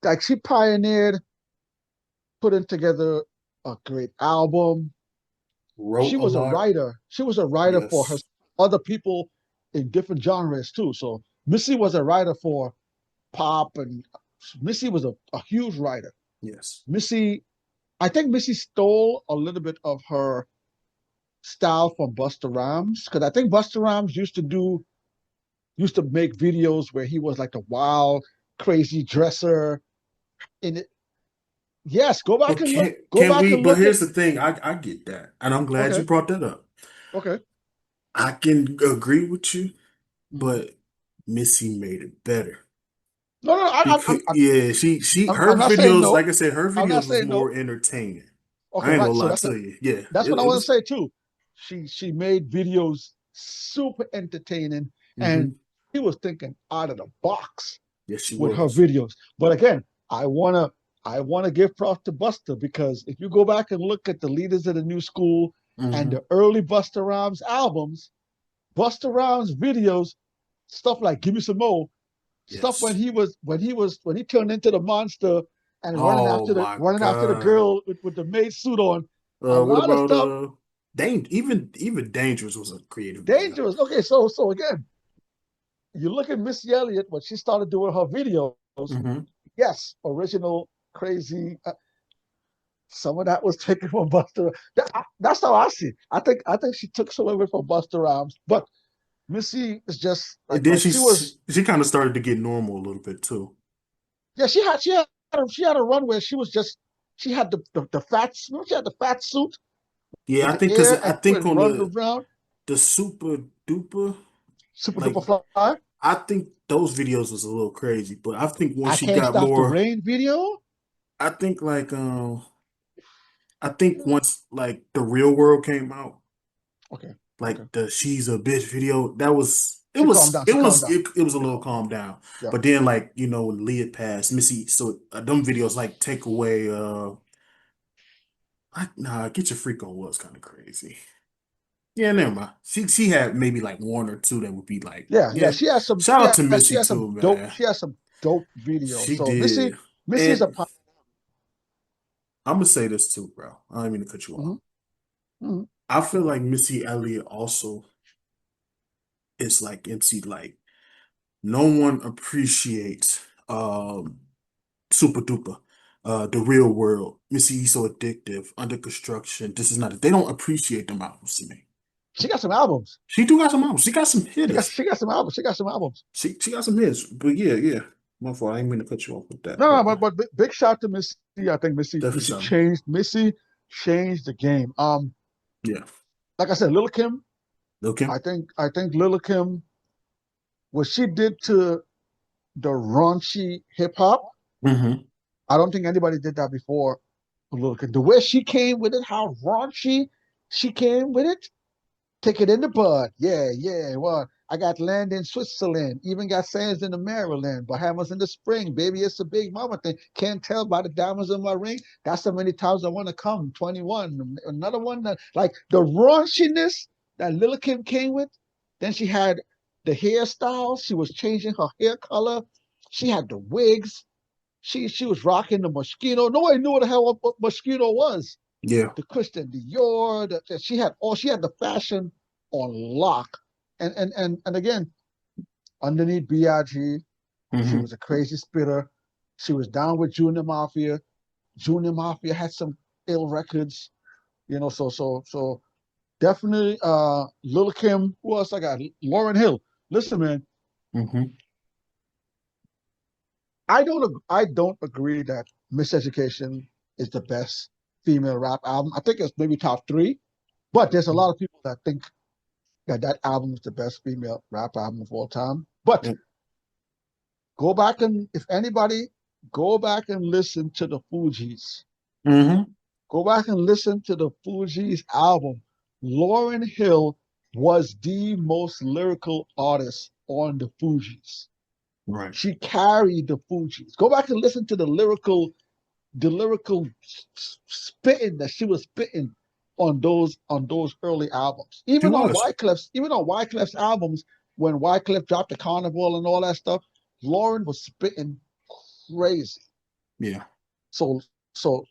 like she pioneered putting together a great album. Wrote She a was a lot. writer. She was a writer for her Yes. other people in different genres too. So Missy was a writer for pop, and Missy was a huge writer. Yes. Missy, I think Missy stole a little bit of her style from Busta Rhymes, because I think Busta Rhymes used to make videos where he was like the wild, crazy dresser. In it, yes, But go can back we? and But look at. here's the thing. I get that, and I'm glad you Okay, brought that up. okay. I can agree with you, Mhm. but Missy made it better No, no, because yeah, her I'm not saying videos, no. like I said, her I'm not videos was saying no. more entertaining. Okay, I ain't right. gonna So lie to you. Yeah, that's what I it want to was. say too. She made videos super entertaining, and Hmm. she was thinking out of the box Yes, she with her was. videos. But again, I wanna give props to Buster, because if you go back and look at the leaders of the new school and Hmm. the early Buster Rhymes albums, Buster Rhymes videos, stuff like "Give Me Some More," stuff Yes. when he turned into the monster and Oh my running after the God. girl with the maid suit on, a What lot of about stuff. even Dangerous was a creative video. Dangerous. Okay, so again, you look at Missy Elliott when she started doing her videos. Hmm. Yes, original, crazy. Some of that was taken from Buster. That's how I see it. I think she took some of it from Buster Rhymes, but Missy is just And like then like she was. she kind of started to get normal a little bit too. Yeah, she had a run where she was just she had the fat she had the fat suit Yeah, with I the think because air, I and she think would on run around the super duper, super like duper fly. I think those videos was a little crazy, but I think once I she can't got stop the more, rain video. I think I think once like the real world came out, Okay, okay. like the she's a bitch video, that was She calmed down. She calmed down. it was a She little calmed down. calmed down. Yeah. But then like when Leah passed, Missy, so them videos like take away nah, Get Your Freak On was kind of crazy. Yeah, never mind. She had maybe like one or two that would be like, Yeah. yeah. Shout out to She Missy has some too, dope. man. She has some dope videos. She So did. Missy's a And pop. I'm gonna say this too, bro. I don't mean to cut you off. Mhm, mhm. I feel like Missy Elliott also is like MC, like no one appreciates Super Duper, The Real World, Missy So Addictive, Under Construction. This is not they don't appreciate them albums to me. She got some albums. She do got some albums. She got some She got hitters. she got some albums. She got some albums. She got some hits. But yeah, yeah. My fault. I didn't mean to cut you off with that. No, no, But but big shout to Missy. I think definitely something. Missy changed the game. Yeah. Like I said, Lil Kim. Okay. I think Lil Kim, what she did to the raunchy hip hop. Hmm. I don't think anybody did that before. Lil Kim, the way she came with it, how raunchy she came with it. Take it in the bud. Yeah, yeah. Well, I got land in Switzerland, even got sands in the Maryland, Bahamas in the spring. Baby, it's a big mama thing. Can't tell by the diamonds in my ring. That's how many times I want to come. 21. Another one. Like the raunchiness that Lil Kim came with. Then she had the hairstyle. She was changing her hair color. She had the wigs. She was rocking the mosquito. Nobody knew what the hell what mosquito was. Yeah. The Christian Dior. She had the fashion on lock. And again, underneath Big, she Hmm. was a crazy spitter. She was down with Junior Mafia. Junior Mafia had some ill records, so definitely Lil Kim. Who else I got? Lauren Hill. Listen, man, Hmm. I don't agree that Miseducation is the best female rap album. I think it's maybe top three, but there's a lot of people that think that album is the best female rap album of all time. But go back and if anybody, go back and listen to the Fugees. Hmm. Go back and listen to the Fugees album. Lauryn Hill was the most lyrical artist on the Fugees. Right. She carried the Fugees. Go back and listen to the lyrical spitting that she was spitting on those early albums. She was. Even on Wyclef's albums, when Wyclef dropped the Carnival and all that stuff, Lauren was spitting crazy. Yeah. So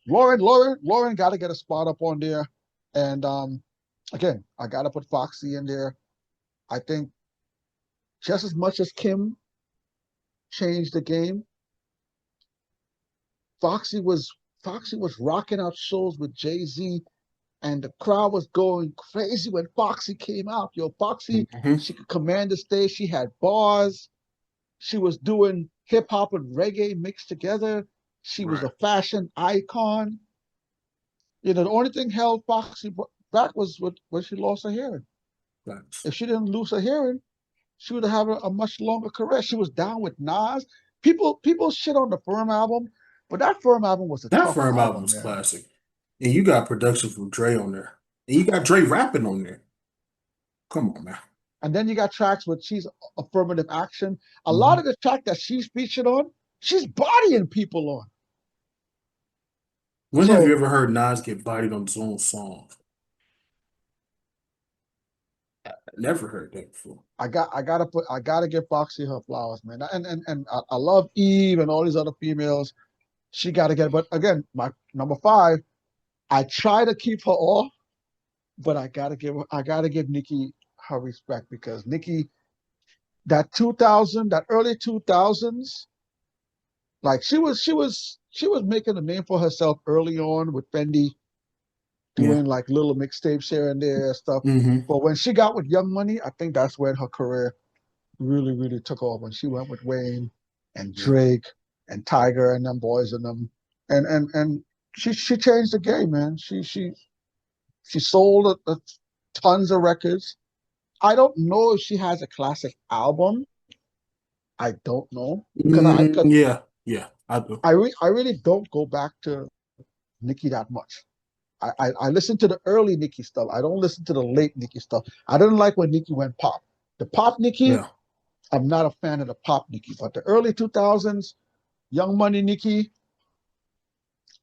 Lauren got to get a spot up on there, and again, I got to put Foxy in there. I think just as much as Kim changed the game, Foxy was Foxy was rocking out shows with Jay-Z, and the crowd was going crazy when Foxy came out. Yo, Foxy, Hmm. she could command the stage. She had bars. She was doing hip hop and reggae mixed together. She was Right. a fashion icon. The only thing held Foxy back was when she lost her hearing. Facts. If she didn't lose her hearing, she would have a much longer career. She was down with Nas. People shit on the Firm album, but that Firm album was a That tough firm album album, was man. classic. And you got production from Dre on there. And you got Dre rapping on there. Come on, man. And then you got tracks with she's affirmative action. A lot Hmm. of the track that she's featured on, she's bodying people on. When have you So ever heard Nas get bodied on his own song? Never heard that before. I gotta give Foxy her flowers, man. And I love Eve and all these other females. She gotta get, but again, my number five, I try to keep her off, but I gotta give Nikki her respect because Nikki, that early 2000s, like she was making a name for herself early on with Fendi, Yeah. doing like little mixtapes here and there stuff. Hmm. But when she got with Young Money, I think that's when her career really took off. When she went with Wayne and Yeah. Drake and Tiger and them boys and them, and she changed the game, man. She sold tons of records. I don't know if she has a classic album. I don't know because Yeah. Yeah. I do. I really don't go back to Nicki that much. I listen to the early Nicki stuff. I don't listen to the late Nicki stuff. I didn't like when Nicki went pop. The pop Nicki, Yeah. I'm not a fan of the pop Nicki, but the early 2000s, Young Money Nicki,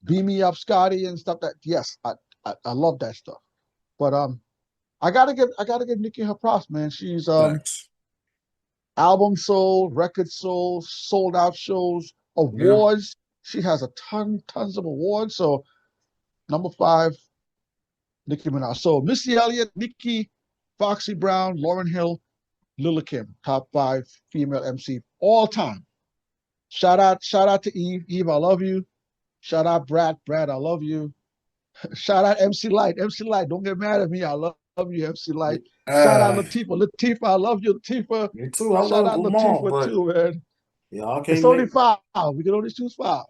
Beam Me Up Scotty and stuff that yes, I love that stuff. But I gotta give Nicki her props, man. She's Facts. album sold, record sold, sold out shows, Yeah. awards. She has a tons of awards. So number five, Nicki Minaj. So Missy Elliott, Nicki, Foxy Brown, Lauren Hill, Lil Kim, top five female MC all time. Shout out to Eve. Eve, I love you. Shout out Brad. Brad, I love you. Shout out MC Light. MC Light, don't get mad at me. I love you, MC Light. Shout out Uh, Latifah. Latifah, I love you, Latifah. Me too. I Shout love out them all, Latifah but too, man. y'all It's can't only make. five. We can only choose five.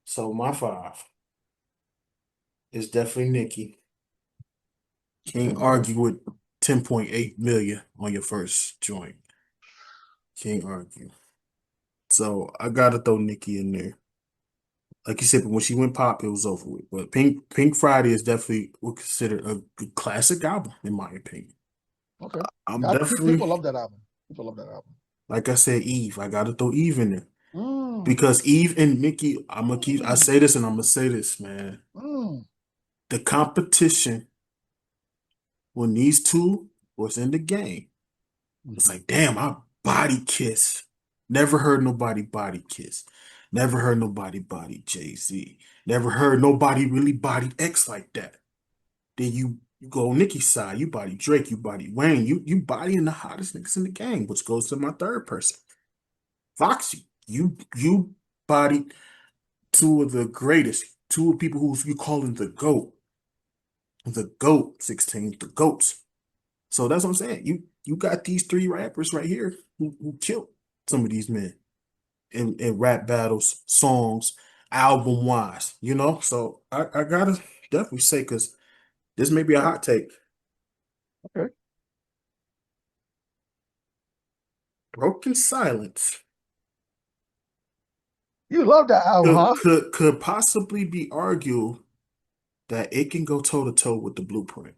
So my five is definitely Nikki. Can't Okay. argue with 10.8 million on your first joint. Can't argue. So I gotta throw Nikki in there. Like you said, but when she went pop, it was over with. But Pink Friday is definitely what considered a good classic album, in my opinion. Okay. I'm That definitely, people love that album. People love that album. like I said, Eve. I gotta throw Eve in there. Mm, Because Eve and Nikki, I mm, say this and I'm gonna say this, man. mm. The competition when these two was in the game, it's Mhm. like, damn, I body Kiss. Never heard nobody body Kiss. Never heard nobody body Jay-Z. Never heard nobody really body X like that. Then you go on Nicki's side, you body Drake, you body Wayne, you bodying the hottest niggas in the game, which goes to my third person. Foxy, you bodied two of the greatest, two of people who you calling the GOAT 16, the GOATs. So that's what I'm saying. You got these three rappers right here who killed some of these men in rap battles, songs, album wise, you know? So I gotta definitely say, because this may be a hot take. Okay. Broken Silence You love that album, huh? could possibly be argued that it can go toe to toe with the Blueprint.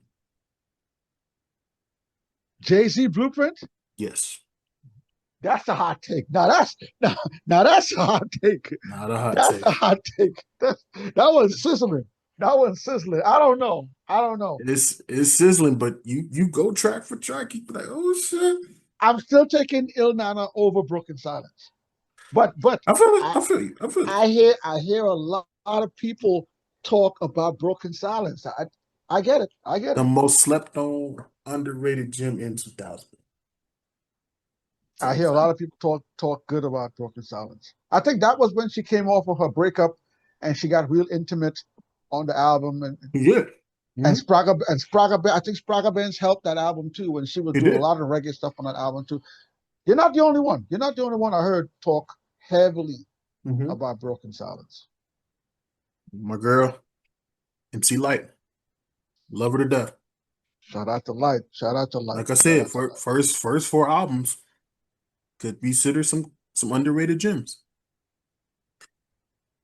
Jay-Z Blueprint? Yes, That's a hot take. Now that's a hot take. not a hot That's a take. hot take. That was sizzling. That was sizzling. I don't know. I don't know. It's sizzling, but you go track for track, you be like, oh shit. I'm still taking Il Nana over Broken Silence. but I feel it. I I feel you. I feel it. I hear a lot of people talk about Broken Silence. I get it. I get The it. most slept on, underrated gym in 2000. I So hear a lot of people talk good about Broken Silence. I think that was when she came off of her breakup and she got real intimate on the album yeah, and hmm Sprague. I think Sprague Benz helped that album too when she was he doing a did. lot of reggae stuff on that album too. You're not the only one. You're not the only one I heard talk heavily hmm about Broken Silence. My girl, MC Light, love her to death. Shout out to Light. Shout out to Light. Like I Shout said, out to for Light. first four albums could be considered some underrated gems.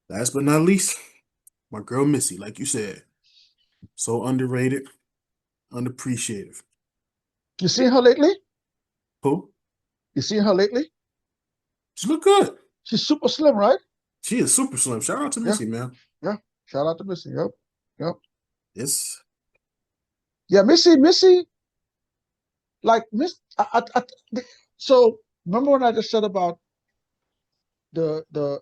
Last but not least, my girl Missy, like you said, so underrated, unappreciated. You seen her lately? Who? You seen her lately? She look good. She's super slim, right? She is super slim. Shout out to Yeah, Missy, man. yeah. Shout out to Missy. Yep, yep. It's Yeah, Missy. Like so remember when I just said about the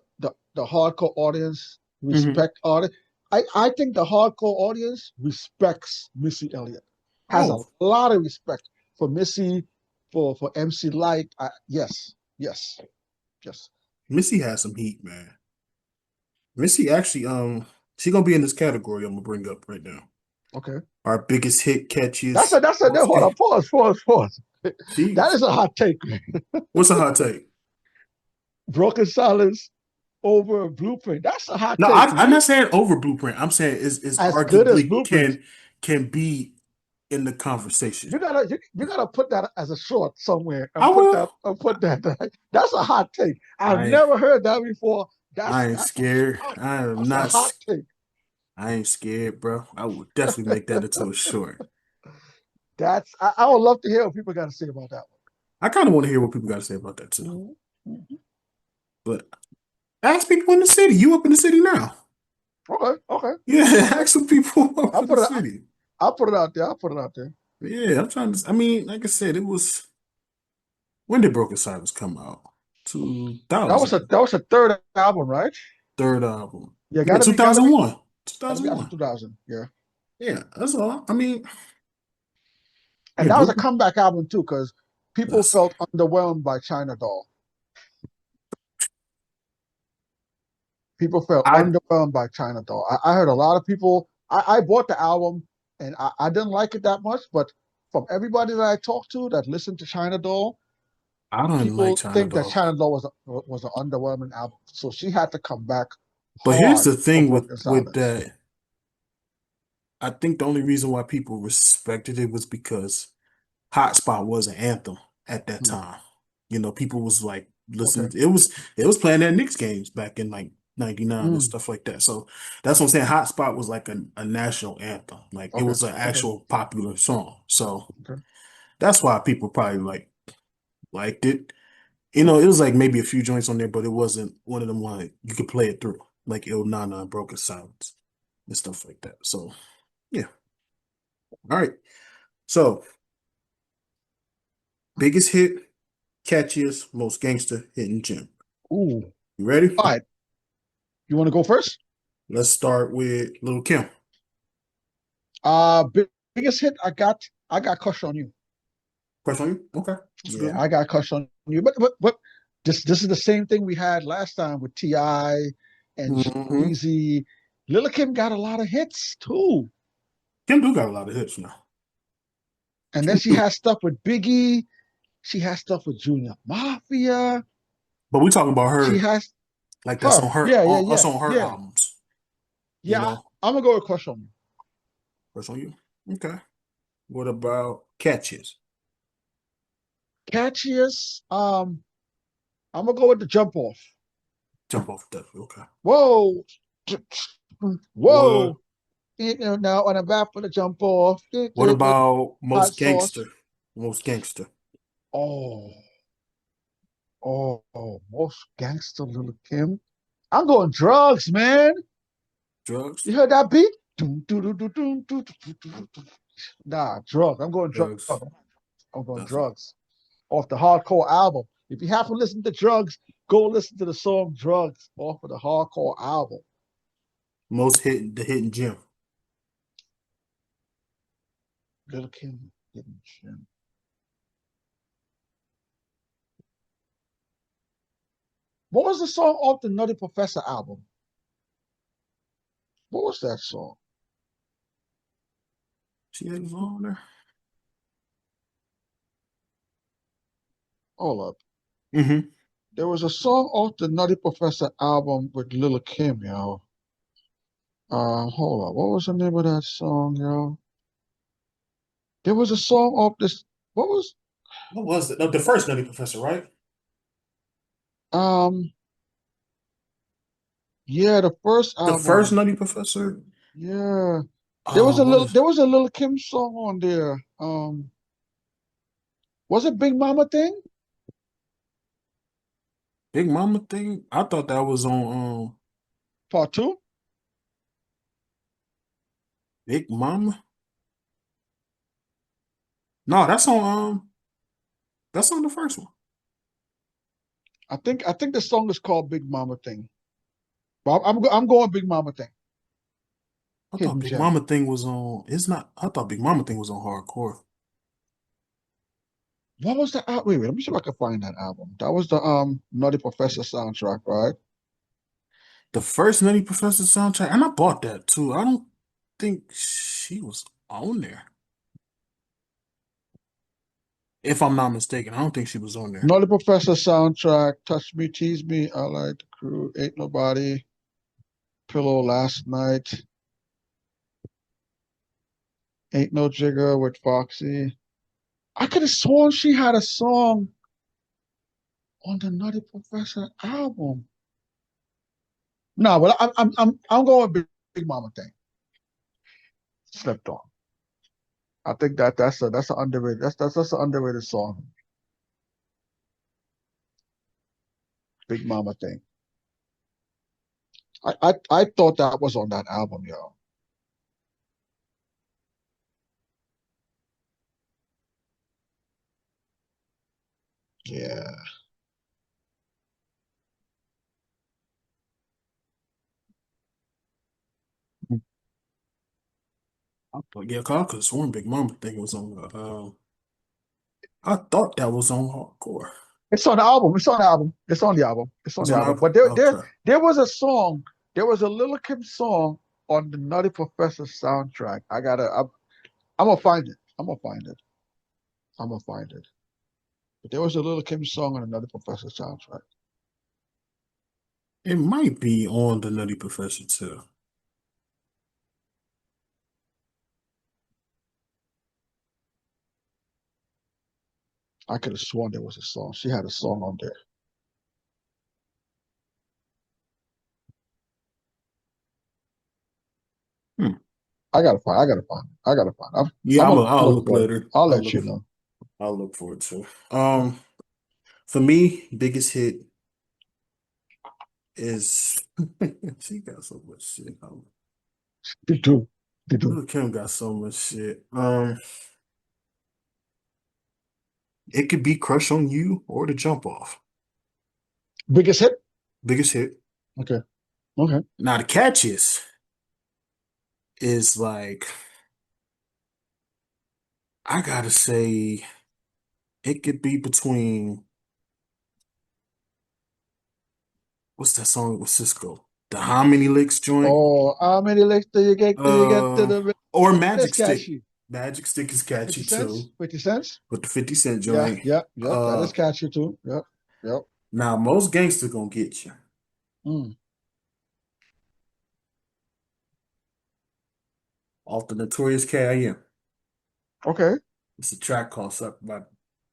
hardcore audience hmm respect artists? I think the hardcore audience respects Missy Elliott, has a oh, lot of respect for Missy, for MC Light. Yes, yes, yes. Missy has some heat, man. Missy actually, she gonna be in this category I'm gonna bring up right now. Okay. Our biggest hit That's catches, a that's a most hold on, game. pause. She, That is a hot take. what's a hot take? Broken Silence over Blueprint. That's a hot No, take, I'm man. not saying over Blueprint. I'm saying is As good as arguably Blueprint. can be in the conversation. You gotta put that as a short somewhere I and put will. that and put that. That's a hot take. I've I never heard that before. I ain't That's scared. I am that's a not. hot take. I ain't scared, bro. I would definitely make that into a short. I would love to hear what people got to say about that I kind of want to hear what people got to say about that too. one. Mhm. But ask people in the city. You up in the city now? Okay, okay, Yeah, okay. ask some people up I'll in the put it. city. I'll put it out there. I'll put it out there. Yeah, I'm trying to. I mean, like I said, it was when did Broken Silence come out? That was a 2000, that was a third album, right? third album. Yeah, Yeah, gotta be after 2001. 2000. Yeah, Yeah, that's all. I mean, and yeah, that was a Blueprint. comeback album too, because people That's felt underwhelmed by China Doll. People felt I underwhelmed by China Doll. I heard a lot of people. I bought the album and I didn't like it that much, but from everybody that I talked to that listened to China Doll, I don't like people China think that Doll. China Doll was an underwhelming album. So she had to come back But here's hard the for thing Broken with Silence. that. I think the only reason why people respected it was because Hotspot was an anthem at that Hmm. time. People was like Okay. listening. It was playing at Knicks games back in like '99 and Mm. stuff like that. So that's what I'm saying. Hotspot was like a national anthem. Like it Okay. was an Okay. actual popular song. So Okay. that's why people probably liked it. It was like maybe a few joints on there, but it wasn't one of them one you could play it through, like Il Nana and Broken Silence and stuff like that. So yeah. All right. So biggest hit, catchiest, most gangster hidden gem. Ooh. You ready? All right. You want to go first? Let's start with Little Kim. Biggest hit I got Crush on You. Question on you? Okay. That's a good Yeah, one. I got Crush on You. But this is the same thing we had last time with T.I. and hmm Easy. Lil Kim got a lot of hits too. Kim do got a lot of hits now. And then Kim she do. has stuff with Biggie. She has stuff with Junior Mafia. But we talking about She her, has like that's her. on her Yeah, yeah, on us yeah, on her yeah. albums, you Yeah, know. I'm gonna go with Crush on You. Question on you. Okay. What about catches? Catchiest, I'm gonna go with the jump off. Jump off definitely. Okay. Whoa, What whoa. Now on the back for the jump off. what about Hot most sauce. gangster? Most gangster. Oh, most gangster Little Kim. I'm going drugs, man. Drugs? You heard that beat? Nah, drugs. I'm going drugs. Drugs. I'm going Definitely. drugs off the hardcore album. If you haven't listened to drugs, Go listen to the song "Drugs" off of the Hardcore album. The hidden gem. Little Kim didn't. What was the song off the Nutty Professor album? What was that song? She had his on there. Hold up. Mm-hmm. There was a song off the Nutty Professor album with Little Kim, yo. Hold up. What was the name of that song, yo? There was a song off this. What was What was it? No, the first Nutty Professor, right? um? Yeah, the first The first album. Nutty Professor. Yeah, What is there was a Little Kim song on there. Was it Big Mama thing? Big Mama thing? I thought that was on Part two? Big Mama. No, that's on the first one. I think the song is called Big Mama thing. But I'm going Big Mama thing. I thought Hidden Big Gem. Mama thing was on. It's not. I thought Big Mama thing was on hardcore. What was the album? Wait, let me see if I can find that album. That was the Nutty Professor soundtrack, right? The first Nutty Professor soundtrack, and I bought that too. I don't think she was on there. If I'm not mistaken, I don't think she was on there. Nutty Professor soundtrack. Touch Me, Tease Me. I Like the Crew. Ain't Nobody. Pillow Last Night. Ain't No Jigger with Foxy. I could have sworn she had a song on the Nutty Professor album. No, but I'm going Big Mama thing. Slept on. I think that's an underrated that's an underrated song. Big Mama thing. I thought that was on that album, yo. Yeah. Yeah, 'cause I could have sworn Big Mama thing was on. I thought that was on hardcore. It's on the album. It's on the album. It's on the album. It's on It's the on the album. album. But Okay. there was a song. There was a Little Kim song on the Nutty Professor soundtrack. I'm gonna find it. I'm gonna find it. I'm gonna find it. But there was a Little Kim song on the Nutty Professor soundtrack. It might be on the Nutty Professor too. I could have sworn there was a song. She had a song on there. Hmm. I gotta find it. I gotta find it. Yeah, I'm gonna I'll look look for it. later. I'll let you know. I'll look for it too. For me, biggest hit is she got so much shit. You do. You do. Lil Kim got so much shit. It could be Crush on You or The Jump Off. Biggest hit? Biggest hit. Okay. Okay. Now the catchiest is like I gotta say it could be between what's that song with Cisco? The How Many Licks joint? Oh, how many licks do you get till you get to Uh, the or that's Magic Stick. catchy. Magic Stick is 50 catchy cents? too, 50 cents? with the 50 Cent Yeah, joint. yeah, yep. That Uh, is catchy too. Yep. Yep. Now most gangster gonna get you Mm. off the Notorious K.I.M. Okay. It's a track called Suck by.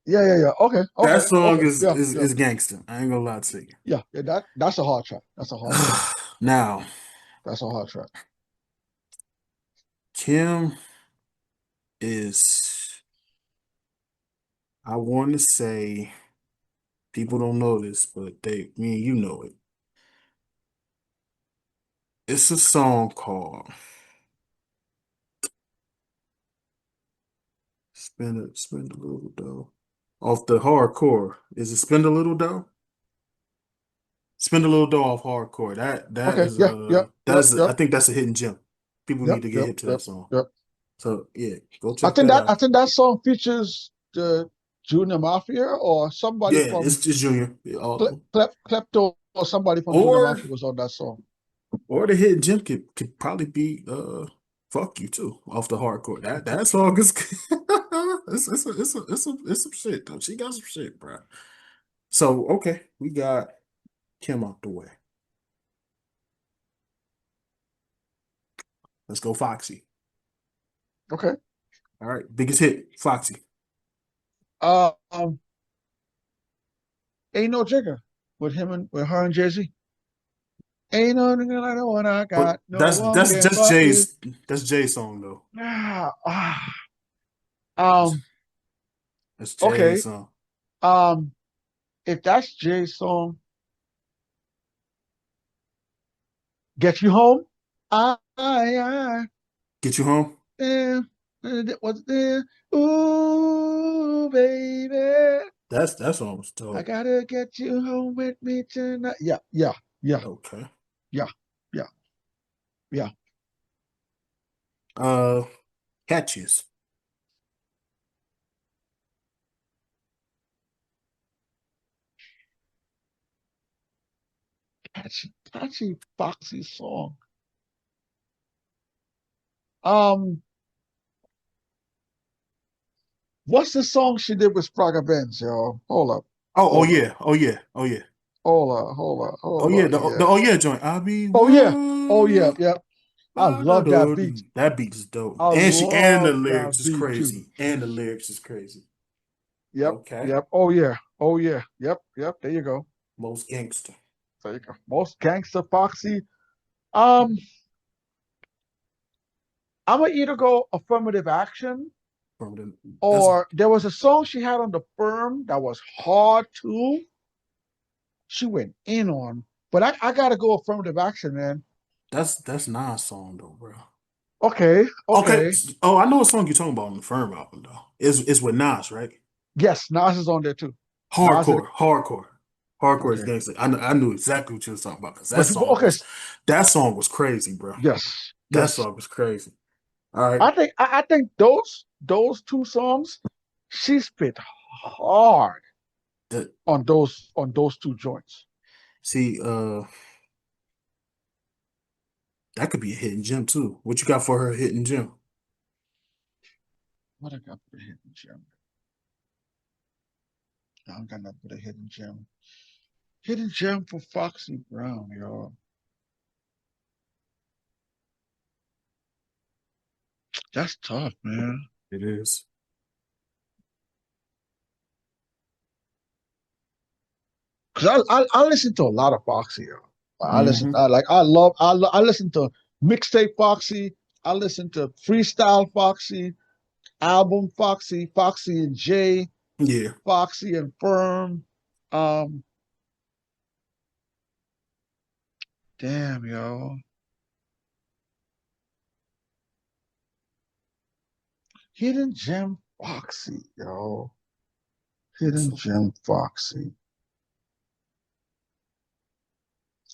Yeah, yeah, yeah. Okay. That Okay. song Okay. Yeah, yeah. is gangster. I ain't gonna lie to you. Yeah. Yeah. That's a hard track. That's a hard track. Now, That's a hard track. Kim is, I want to say, people don't know this, but me and you know it. It's a song called Spend a Little Dough. Off the hardcore. Is it Spend a Little Dough? Spend a little dough off hardcore. That Okay, is yeah, yep, yep, I yep, think that's a hidden gem. People yep, need to get yep, hip to that yep, song. yep. So yeah, go check that I out. think that song features the Junior Mafia or somebody Yeah, from it's Junior. Yeah, all of them. Klepto or somebody from Junior Or Mafia was on that song. the hidden gem could probably be fuck you too off the hardcore. That song is it's some shit though. She got some shit, bro. So okay, we got Kim out the way. Let's go Foxy. Okay. All right, biggest hit, Foxy. Um, Ain't No Jigger with her and Jay Z. Ain't no nigga like the one I But got. No one can that's fuck with. Jay's song though. Ah, ah. That's, Um, that's Jay's okay. song. Um, if that's Jay's song, Get You Home. I Get you home. am what's there. Ooh, baby. That song was I dope. gotta get you home with me tonight. Yeah, yeah, yeah, Okay. yeah, yeah, yeah. Uh, Catches. Catchy Foxy song. Um, what's the song she did with Sprague Benz, yo? Oh Hold up, yeah, oh yeah, oh yeah, oh hold yeah. up. The Yeah. oh yeah joint. I be Oh yeah, what yeah. I love that beat. that beat is dope. I And the love lyrics that is beat too. crazy. And the lyrics is crazy. Yep, Okay. yep. Oh yeah, oh yeah. Yep, yep. There you go. Most gangster There you go. Most gangster Foxy. Um, I'm gonna either go affirmative action from the or there was a song she had on the firm that was hard too. She went in on, but I gotta go affirmative action, man. that's Nas song though, bro. Okay, Okay. okay. Oh, I know a song you're talking about on the Firm album though. It's with Nas, right? Yes, Nas is on there too. Nas is Hardcore. Hardcore is okay. gangster. I knew exactly what you was talking about because But okay, that song was crazy, bro. yes, That yes. song was crazy. All right. I think those two songs, she spit hard The, on those two joints. see, that could be a hidden gem too. What you got for her hidden gem? What I got for the hidden gem? I got nothing for the hidden gem. Hidden gem for Foxy Brown, y'all. That's tough, man. It is. Cause I listen to a lot of Foxy, yo. Mm-hmm. I listen to mixtape Foxy. I listen to freestyle Foxy, album Foxy, Foxy and Jay, Yeah. Foxy and Firm. Um, damn, yo. Hidden Gem Foxy, yo. Hidden So Gem Foxy.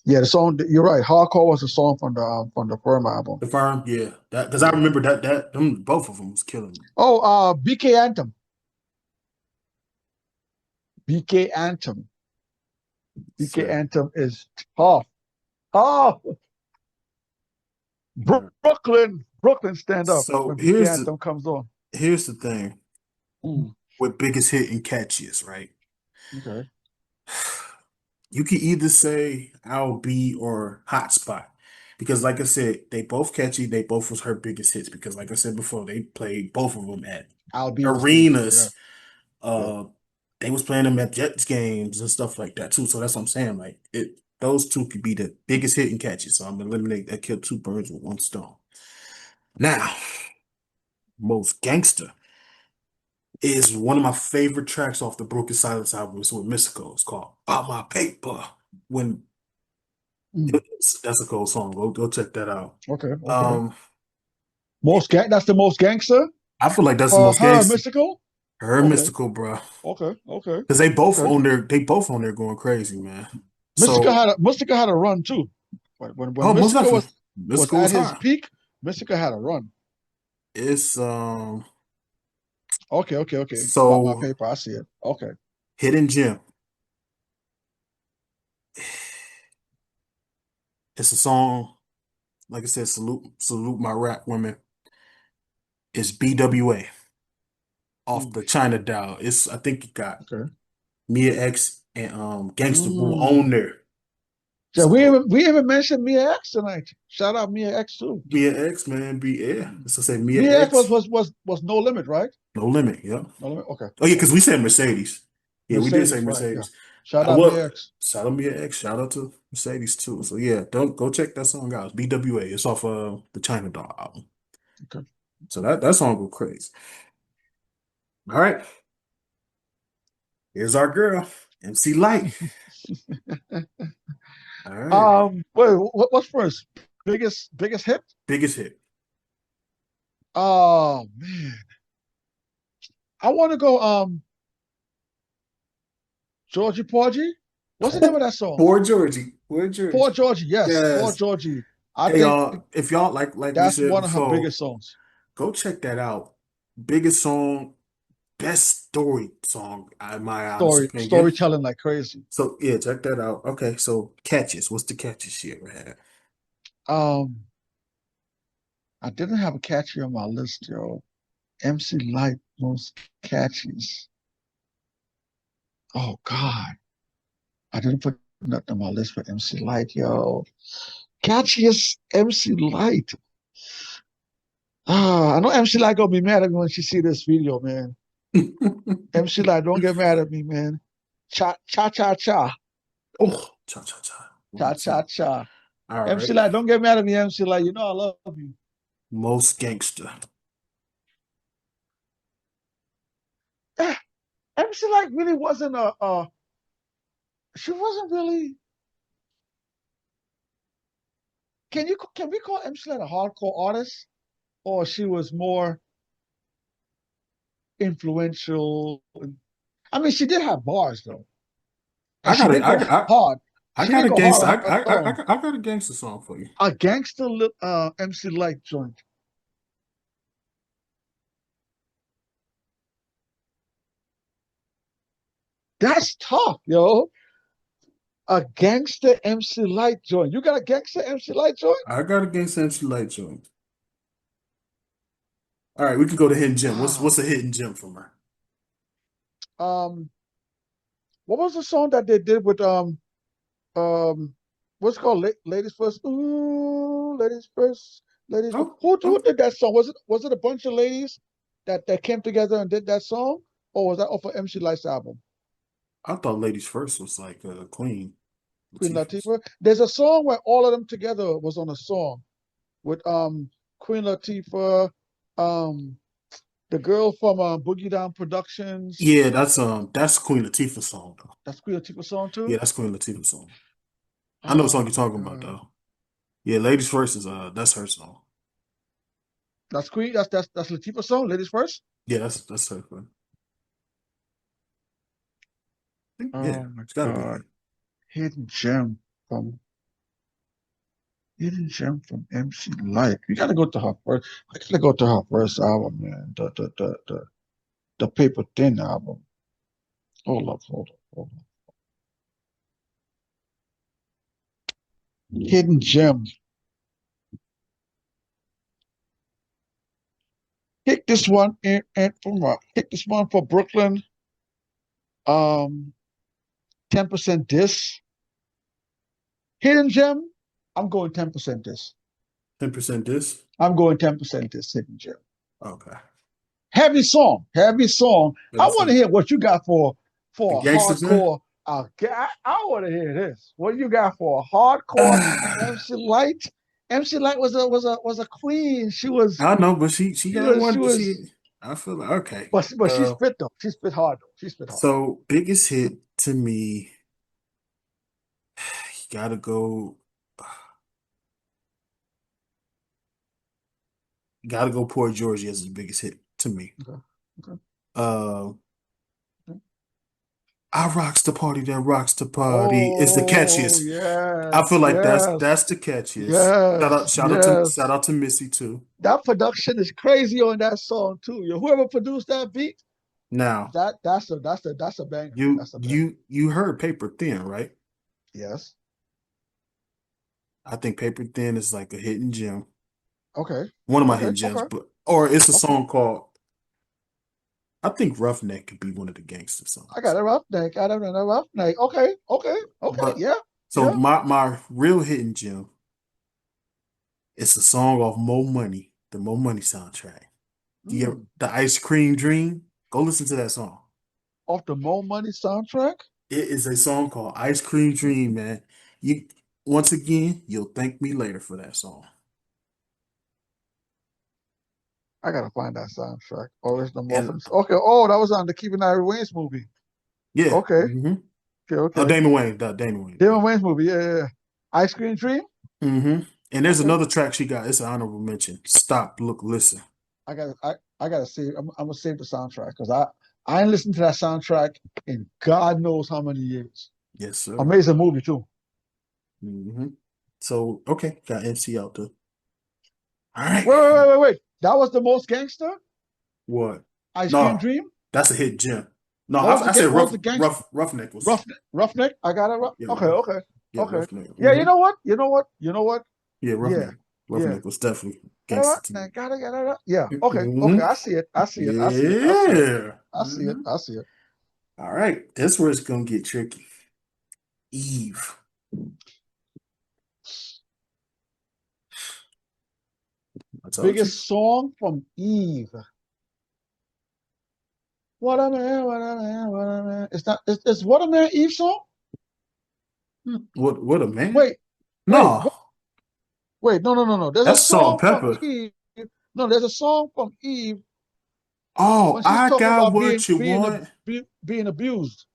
Yeah, the song. You're right. Hardcore was a song from the Firm album. the Firm, yeah. That because I Yeah. remember that them both of them was killing me. Oh, BK Anthem. BK Anthem. BK So, Anthem is tough. Oh, Brooklyn, stand up so when BK Anthem comes on. here's the thing Mm, with biggest hit and catchiest, right? okay. You can either say I'll Be or Hotspot. Because like I said, they both catchy, they both was her biggest hits. Because like I said before, they played both of them at Al B was big. Yeah, arenas. yeah. Uh they was playing them at Jets games and stuff like that too. So that's what I'm saying. Like those two could be the biggest hit and catchy. So I'm eliminate that kill two birds with one stone. Now, most gangster is one of my favorite tracks off the Broken Silence album. It's with Mystical. It's called About My Paper. When Mm, That's a cool song. Go check that out. okay, okay. Um, That's the most gangster. I feel like that's the most Her gangster. mystical. Her Okay, Mystical, bro. okay, okay, Because okay. they both on there going crazy, man. So, Mystica had a run too. When oh, most Mystica definitely, this was at goes his high. peak, Mystica had a run. It's Okay. Got my so paper. I see it. Okay. Hidden Gem. It's a song, like I said, salute my rap women. It's BWA off Mm, the China Dial. It's I think it got okay. Mia X and Gangsta Boo Mm. on there. Yeah, So we even mentioned Mia X tonight. Shout out Mia X too. Mia X, man, be yeah. Mm. Let's just say Mia Mia X X, was No Limit, right? no limit. Yeah. No Limit. Okay. Oh yeah, Okay. because we said Mercedes. Yeah, we did say Mercedes, right? Yeah. Mercedes. Shout I out will Mia X. shout out Mia X. Shout out to Mercedes too. So yeah, don't go check that song out. It's BWA. It's off the China Doll album. Okay. So that song go crazy. All right, here's our girl, MC Light. All right, Wait, what's first? Biggest hit? biggest hit. Oh man, I want to go. Georgie Porgy. What's the name of that song? Poor Georgie. Poor Poor Georgie. Georgie. Yes, Poor Yes. Georgie. I Hey think y'all, if y'all like we that's said one of her before, biggest songs. go check that out. Biggest song, best story song, in my honest opinion. Storytelling like crazy. So yeah, check that out. Okay, so catches. What's the catches she ever had? Um, I didn't have a catchy on my list, yo. MC Light most catchies. Oh God, I didn't put nothing on my list for MC Light, yo. Catchiest MC Light. Ah, I know MC Light gonna be mad at me when she see this video, man. MC Light, don't get mad at me, man. Cha cha cha cha. Oh, cha cha cha. One Cha more cha time. cha. All MC right. Light, don't get mad at me, MC Light. You know I love you. Most gangster. Eh, MC Light really wasn't she wasn't really can we call MC Light a hardcore artist? Or she was more influential? I mean, she did have bars though. And I she got a did go hard. I She got did a go hard gangster. on her song. I got a gangster song for you. A gangster MC Light joint. That's tough, yo. A gangster MC Light joint. You got a gangster MC Light joint? I got a gangster MC Light joint. All right, we can go to hidden gem. What's Ah. a hidden gem from her? Um, what was the song that they did with um what's it called? Ladies first. Ooh, ladies first. Ladies first. Oh, Who oh, did that song? Was it a bunch of ladies that came together and did that song? Or was that off of MC Light's album? I thought Ladies First was like Queen Queen Latifah's. Latifah. There's a song where all of them together was on a song with Queen Latifah, um the girl from Boogie Down Productions. Yeah, that's Queen Latifah's song though. That's Queen Latifah's song Yeah, too. that's Queen Latifah's song. I know what song Oh you're my talking about God. though. Yeah, Ladies First is that's her song. That's Queen. That's Latifah's song. Ladies first. Yeah, that's her. Yeah, Oh my it's gotta be. God. Hidden gem from Hidden gem from MC Light. You gotta go to her first. I gotta go to her first album, man. The Paper Thin album. Hold up. Hidden gem. Pick this one and from pick this one for Brooklyn. Um, 10% this. Hidden gem. I'm going 10% this. 10% this? I'm going 10% this hidden gem. Okay. Heavy song, heavy song. I Let me want to see. hear what you got The for a gangsters in? hardcore. I want to hear this. What you got for a hardcore MC Light? MC Light was a queen. I know, but she got She one. was, I feel like okay. but she spit though. She spit hard though. She spit hard. So biggest hit to me, you gotta go, gotta go. Poor Georgie as the biggest hit to me. Okay, okay, Uh, okay. I rocks the party that rocks the party is the Oh catchiest. I feel yes, like yes, that's the catchiest. yes, Shout yes. out to Missy too. That production is crazy on that song too. Yo, whoever produced that beat, Now, that's a banger. you That's a banger. you you heard Paper Thin, right? Yes. I think Paper Thin is like a hidden gem. Okay. One of my Okay. hidden gems, Okay. but or it's a Okay. song called I think Roughneck could be one of the gangster I got songs. a roughneck. I don't know a roughneck. Okay. Okay. Okay. But Yeah. so Yeah. my real hidden gem is a song off Mo Money, the Mo Money soundtrack. Mm. The Ice Cream Dream? Go listen to that song. Off the Mo Money soundtrack. It is a song called Ice Cream Dream, man. You once again, you'll thank me later for that song. I gotta find that soundtrack. Original And Muffins. Okay. Oh, that was on the Keeping Irie Wayne's movie. yeah, Okay. Okay. Okay. Damon Wayne, Damon yeah. Wayne's movie. Yeah. Yeah. Yeah. Ice Cream Dream. hmm And there's Okay. another track she got. It's an honorable mention. Stop, look, listen. I gotta save. I'm gonna save the soundtrack because I ain't listened to that soundtrack in God knows how many years. Yes, sir. Amazing movie too. hmm So okay, got MC out there. All right. Wait. That was the most gangster. What? Ice Cream No, Dream. that's a hit gem. No, What was I said what was the gangster? Roughneck was Roughneck. I got it. yeah, Okay. Okay. yeah, Okay. Roughneck. Yeah. You know what? You know what? You know what? Yeah, Yeah. Yeah. Roughneck was definitely Got it. gangster to me. Roughneck. Got it. Got it. Yeah. Okay. Okay. hmm I see it. I see it. I see it. I see it. Yeah. I see it. I see it. All right, that's where it's gonna get tricky. Eve. I told you. Biggest song from Eve. What a man, what a man, what a man. It's not. It's What a Man Eve song. What a man. Wait, wait, No, wait. No. There's a that's Salt and song from Pepper. Eve. No, there's a song from Eve Oh, when she's I talking got about what you want. being abused.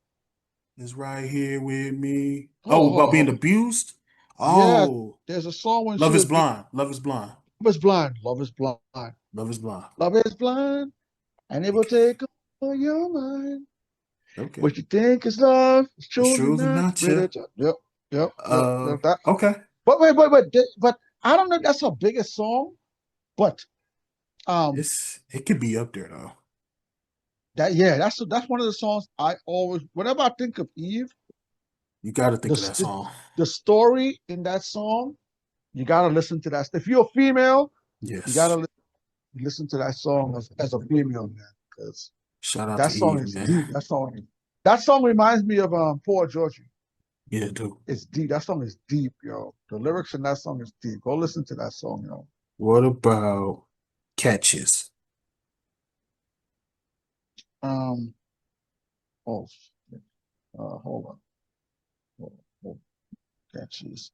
Is right here with me. Hold Oh, on, hold about on, being hold on. abused? Yeah, Oh, there's a song when she Love is was being. blind. Love is blind. Love is blind. Love is blind. Love is blind. Love is blind, and it will take all your mind. Okay. What you think is love is It's truly truly not not you. really. Yep. That. Okay. But but I don't know. If that's her biggest song, but um, It could be up there though. that's one of the songs I always whenever I think of Eve, You got to think of the, that the song. the story in that song, you gotta listen to that. If you're a female, you Yes. gotta listen to that song as a female man, because Shout out that to song Eve, is man. deep. That song reminds me of Poor Georgie. Yeah, dude. It's deep. That song is deep, yo. The lyrics in that song is deep. Go listen to that song, yo. What about catches? Um, oh, hold on, hold on. Catches.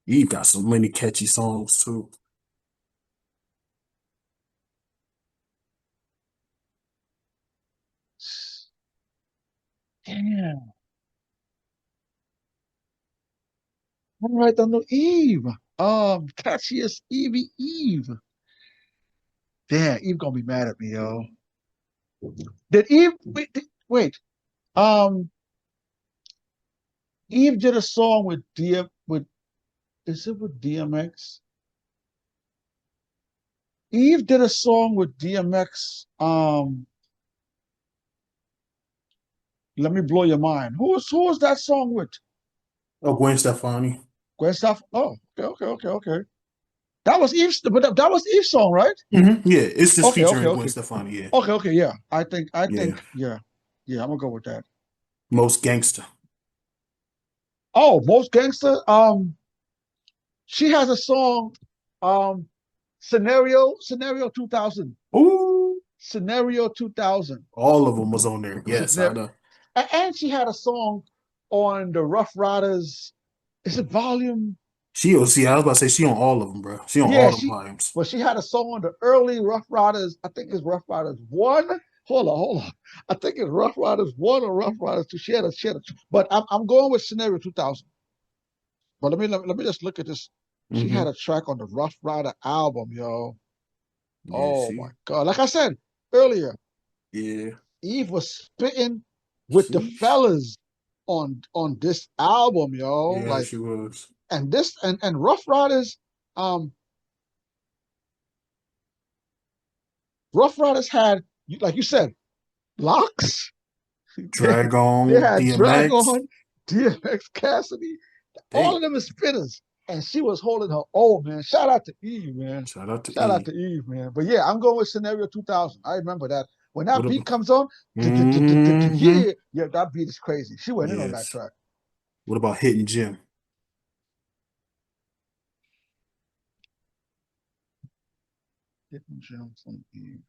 Eve got so many catchy songs too. Damn. All right, on the Eve. Catchiest Evie Eve. Damn, Eve gonna be mad at me, yo. Did Eve wait? Um, Eve did a song with with is it with DMX? Eve did a song with DMX. Let me blow your mind. Who was that song with? Oh, Gwen Stefani. Gwen Stefani. Oh, okay. That was Eve's, but that was Eve's song, right? Yeah, it's just Okay, featuring Gwen okay. Stefani. Yeah, Okay, yeah. yeah. Yeah, I'm gonna go with that. Most gangster. Oh, most gangster. She has a song, um, Scenario 2000. Ooh, Scenario 2000. all of them was on there. Yes, I Scenario, know. and she had a song on the Rough Riders. Is it volume? See, I was about to say she on all of them, bro. She on Yeah, all the volumes. she had a song on the early Rough Riders. I think it's Rough Riders one. Hold on. I think it's Rough Riders one or Rough Riders two. But I'm going with Scenario 2000. But let me just look at this. She had hmm a track on the Rough Rider album, yo. Yeah, Oh my God. Like I said earlier, yeah, Eve was spitting. with the fellas on this album, yo. Yeah, Like, she was. and this and Rough Riders, um, Rough Riders had, like you said, Locks. They Drag they on, had DMX. Dragon, DMX, Cassidy. All They of them is spitters, and she was holding her own, man. Shout out to Eve, man. shout out to Shout out E. to Eve, man. But yeah, I'm going with Scenario 2000. I remember that when that What beat about? comes on, Mm-hmm. yeah, yeah, that beat is crazy. She went in on that Yes. track. What about Hitting Jim? Hidden gem from Eve.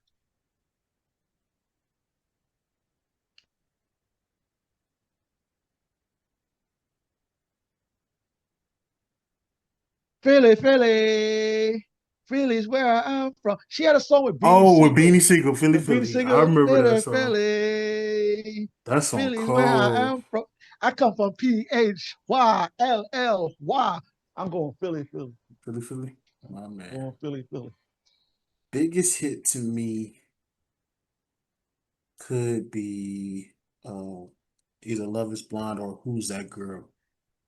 Philly, Philly, Philly's where I am from. She had a song with Beanie Oh, with Siegel. Beanie Siegel, Philly With Beanie Philly. I Siegel, remember that Philly, song. Philly, That song Philly's where I cold. am from. I come from PHYLLY. I'm going Philly, Philly. Philly Philly. My man. Going Philly, Philly. Biggest hit to me could be uh, either Love is Blind or Who's That Girl?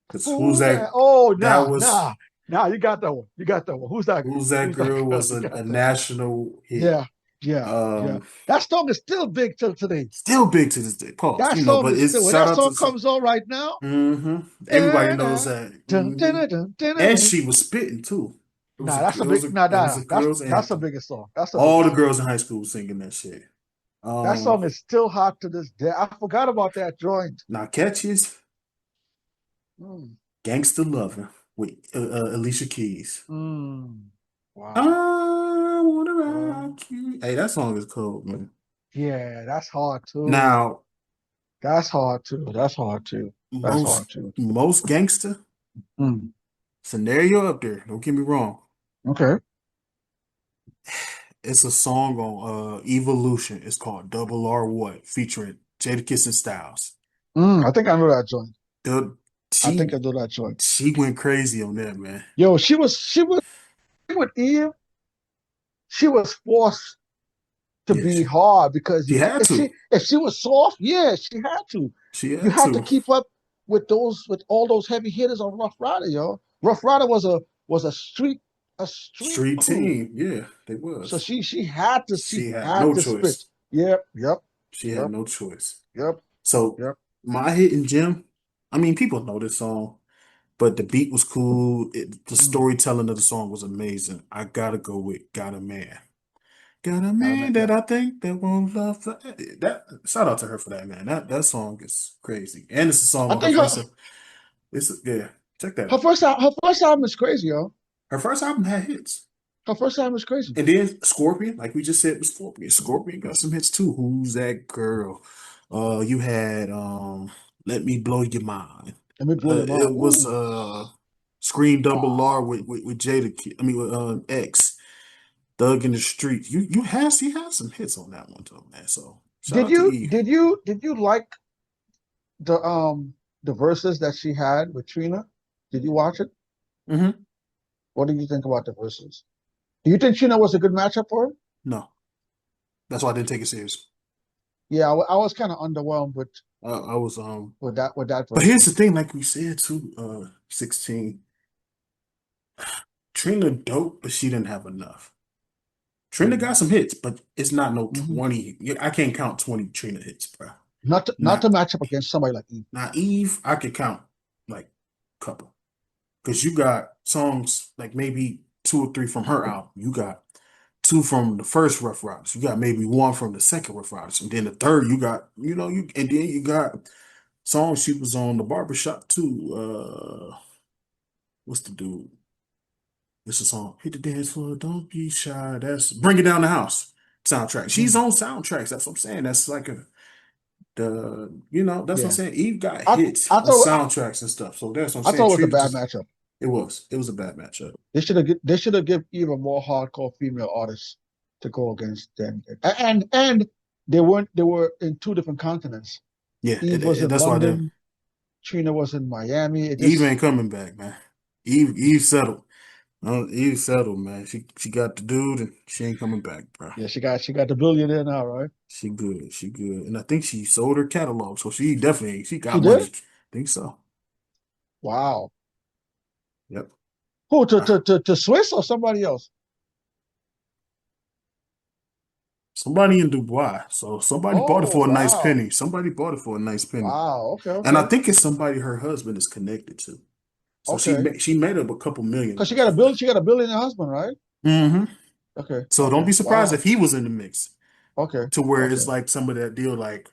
Because Who that? Oh, that nah, was nah, nah. You got that one. You got that one. Who's that girl? Who's That Who's that Girl girl? was You a got that one. national hit. Yeah, yeah, yeah. Um, That song is still big till today. Still big to this day. Pause, That song but is it's still when shout that out to song the song. comes on right now. hmm Everybody Da, knows da, that. dun, dun, dun, dun, dun, dun, And dun. she was spitting too. Nah, that's a big. Nah, It was nah. a girls That's the anthem. biggest song. That's the All biggest the song. girls in high school was singing that shit. That Um, song is still hot to this day. I forgot about that joint. Now catches Mm, Gangsta Lovin' with Alicia Keys. mm. Wow. I wanna Um, rock you. Hey, that song is cold, man. yeah, that's hard too. Now, That's hard too. That's hard too. That's hard most too. most gangster Mm. scenario up there. Don't get me wrong. Okay. It's a song on Evolution. It's called Double R What, featuring Jadakiss and Styles. I think I know that joint. The I think she I know that joint. she went crazy on that, man. Yo, she was with Eve. She was forced to Yeah, be hard because she had to. if she was soft, yeah, she had to. She You had had to to. keep up with all those heavy hitters on Rough Rider, yo. Rough Rider was a street Street crew. team. Yeah, they So was. she She had had no to spit. choice. Yep, yep, She had yep, no choice. yep, So yep. my hidden gem, I mean, people know this song, but the beat was cool. The Mm, storytelling of the song was amazing. I gotta go with Got a Man. Got a gotta admit, man yeah. that I think that won't love that. Shout out to her for that, man. That song is crazy, and it's a song I on her think first. It's yeah, check that out. her first album is crazy, yo. Her first album had hits, Her first album is crazy. and then Scorpion, like we just said, was Scorpion. Scorpion got some hits too. Who's that girl? You had Let Me Blow Your Mind. Let me blow your mind. It was Ooh. Screen Double R with Jada. I mean with X. Thug in the Street. He has some hits on that one too, man. So shout out to E. Did you like the verses that she had with Trina? Did you watch it? hmm What do you think about the verses? Do you think Trina was a good matchup for her? No, that's why I didn't take it serious. Yeah, I was kind of underwhelmed I was with that but here's the verses. thing, like we said too, 16. Trina dope, but she didn't have enough. Trina got Mm. some hits, but it's not no Hmm. 20. I can't count 20 Trina hits, bro. Not to Not match up against somebody like Eve. not Eve, I could count like a couple. Because you got songs like maybe two or three from her album. You got two from the first Rough Riders. You got maybe one from the second Rough Riders. And then the third, you got, and then you got songs she was on the barbershop too. What's the dude? It's a song. Hit the dance floor, don't be shy. That's Bring It Down the House soundtrack. She's Mm. on soundtracks. That's what I'm saying. That's like that's what I'm Yeah, saying. Eve got I hits I on thought soundtracks and stuff. So that's what I'm I saying. thought it was a Trina bad just, matchup. it was a bad matchup. They should have give Eve a more hardcore female artist to go against them. And they were in two different continents. Yeah, Eve was in that's why then London. Trina was in Miami. It Eve just ain't coming back, man. Eve settled. He settled, man. She got the dude, and she ain't coming back, bro. Yeah, she got the billionaire now, right? She good. She good. And I think she sold her catalog, so she definitely she She got did? money. Think so. Wow. Yep. Who Ah, to Swiss or somebody else? somebody in Dubai. So somebody bought it Oh, for a nice wow. penny. Somebody bought it for a nice penny. Wow. Okay, And I okay. think it's somebody her husband is connected to. So Okay. she made up a couple million Because off of it. she got a billionaire husband, right? Hmm. Okay. So don't Okay. be surprised if Wow. he was in the mix Okay. to where it's Okay. like some of that deal, like,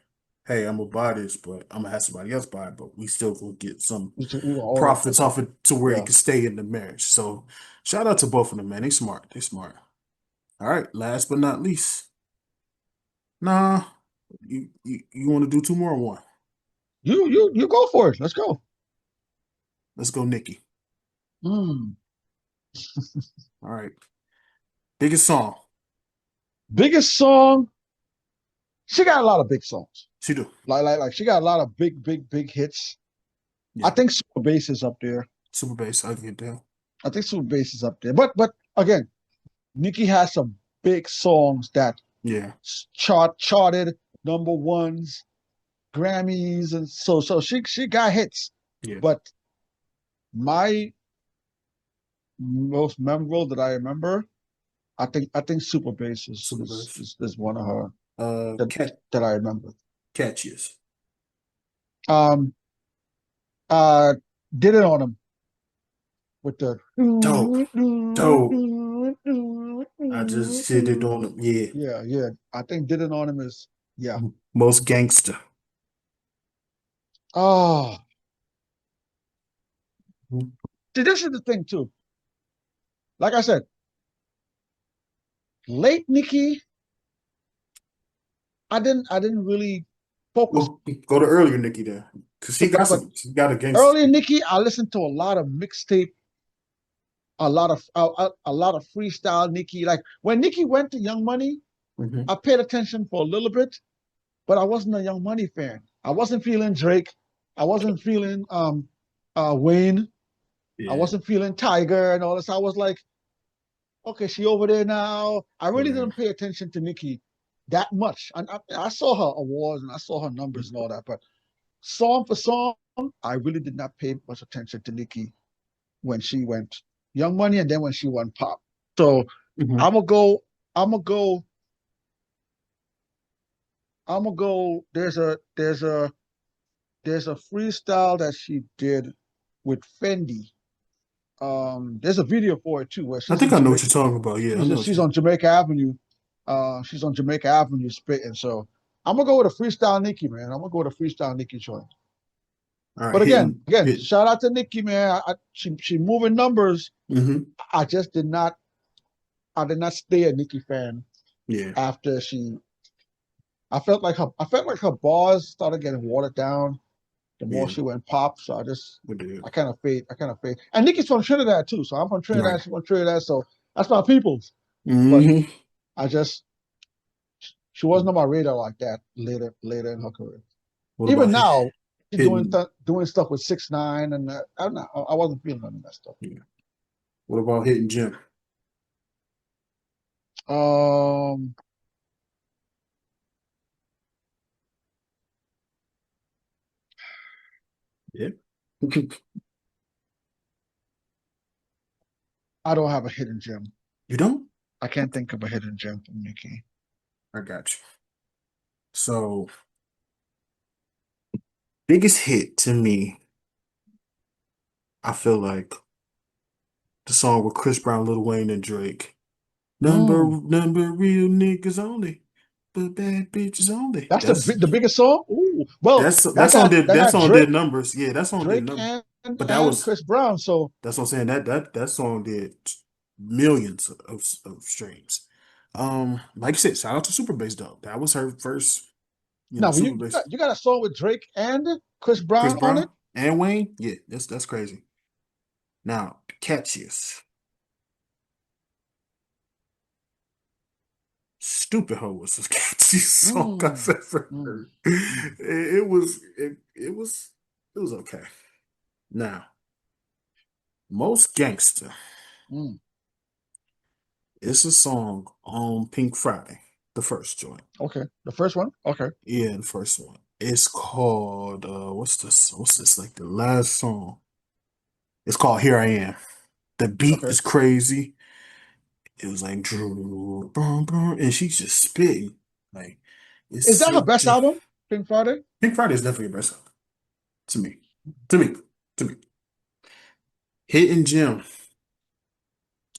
hey, I'm gonna buy this, but I'm gonna have somebody else buy it, but we still gonna get some We gonna own it. profits Okay. off it to where it Yeah. can stay in the marriage. So shout out to both of them, man. They smart. They smart. All right. Last but not least, nah, you want to do two more or one? You go for it. Let's go. Let's go, Nikki. Hmm. All right. Biggest song. Biggest song. She got a lot of big songs. She do. Like she got a lot of big hits. I Yeah. think Super Bass is up there. Super bass. I get down. I think Super Bass is up there. But again, Nicki has some big songs that Yeah. charted number ones, Grammys, and so she got hits. Yeah. But my most memorable that I remember, I think Super Bass is Super is bass. is, is one of her Uh, that cat that I remember. catchiest. Um, uh, did it on him with the Dope. Dope. I just shit it on them. Yeah. yeah. I think did it on him is yeah. Most gangster. Oh, see, this is the thing too. Like I said, late Nicki, I didn't really focus. Go to earlier Nikki then, cause she got But some. She got a gangster. early Nicki, I listened to a lot of mixtape, a lot of freestyle Nicki. Like when Nicki went to Young Money, Hmm. I paid attention for a little bit, but I wasn't a Young Money fan. I wasn't feeling Drake. I wasn't feeling Wayne. I Yeah. wasn't feeling Tiger and all this. I was like, okay, she over there now. I really Right. didn't pay attention to Nicki that much. And I saw her awards and I saw her numbers and all that, but song for song, I really did not pay much attention to Nicki when she went Young Money and then when she went Pop. So Hmm. I'm gonna go. I'm gonna go. I'm gonna go. There's a freestyle that she did with Fendi. There's a video for it too, where I she's think in I know what Jamaica. you're talking about. Yeah, I know what She's you. on Jamaica Avenue. She's on Jamaica Avenue spitting. So I'm gonna go with a freestyle Nicki, man. I'm gonna go with a freestyle Nicki joint. All right, But again, hitting, again, hit. shout out to Nicki, man. She moving numbers. Hmm. I just did not. I did not stay a Nicki fan Yeah, after she. I felt like her bars started getting watered down the more yeah, she went pop. So we did. I kind of fade. I kind of fade. And Nicki's from Trinidad too, so I'm from Right. Trinidad. She's from Trinidad, so that's my people's. But Hmm. I just she wasn't on my radar like that later in her career. What Even about now, she's hitting? doing stuff with 6ix9ine, and I'm not. I wasn't feeling none of that stuff. Yeah. What about hitting Jim? Um, Yeah. I don't have a hidden gem. You don't? I can't think of a hidden gem from Nicki. I got you. So biggest hit to me, I feel like the song with Chris Brown, Lil Wayne, and Drake. Mm, Number real niggas only, but bad bitches only. that's the biggest song. Ooh, well, that That had song did Drake, numbers. Yeah, that song did Drake numbers. and But and Chris Brown. So that's what I'm saying. That song did millions of streams. Like you said, shout out to Super Bass though. That was her first, now, when Super Bass. you got a song with Drake and Chris Chris Brown on it. Brown and Wayne. Yeah, that's crazy. Now, catchiest. Stupid Hoe was the catchiest song I've Mm, ever mm. heard. Mm. It was okay. Now, most gangster. Mm. It's a song on Pink Friday, the first joint. Okay. The first one. Okay. Yeah, the first one. It's called what's this like the last song? It's called Here I Am. The beat Okay. is crazy. It was like Drew, boom, boom, and she's just spitting. Like it's Is that her so best different. album, Pink Friday? Pink Friday is definitely a best album to me. To me. To me. Hidden Gem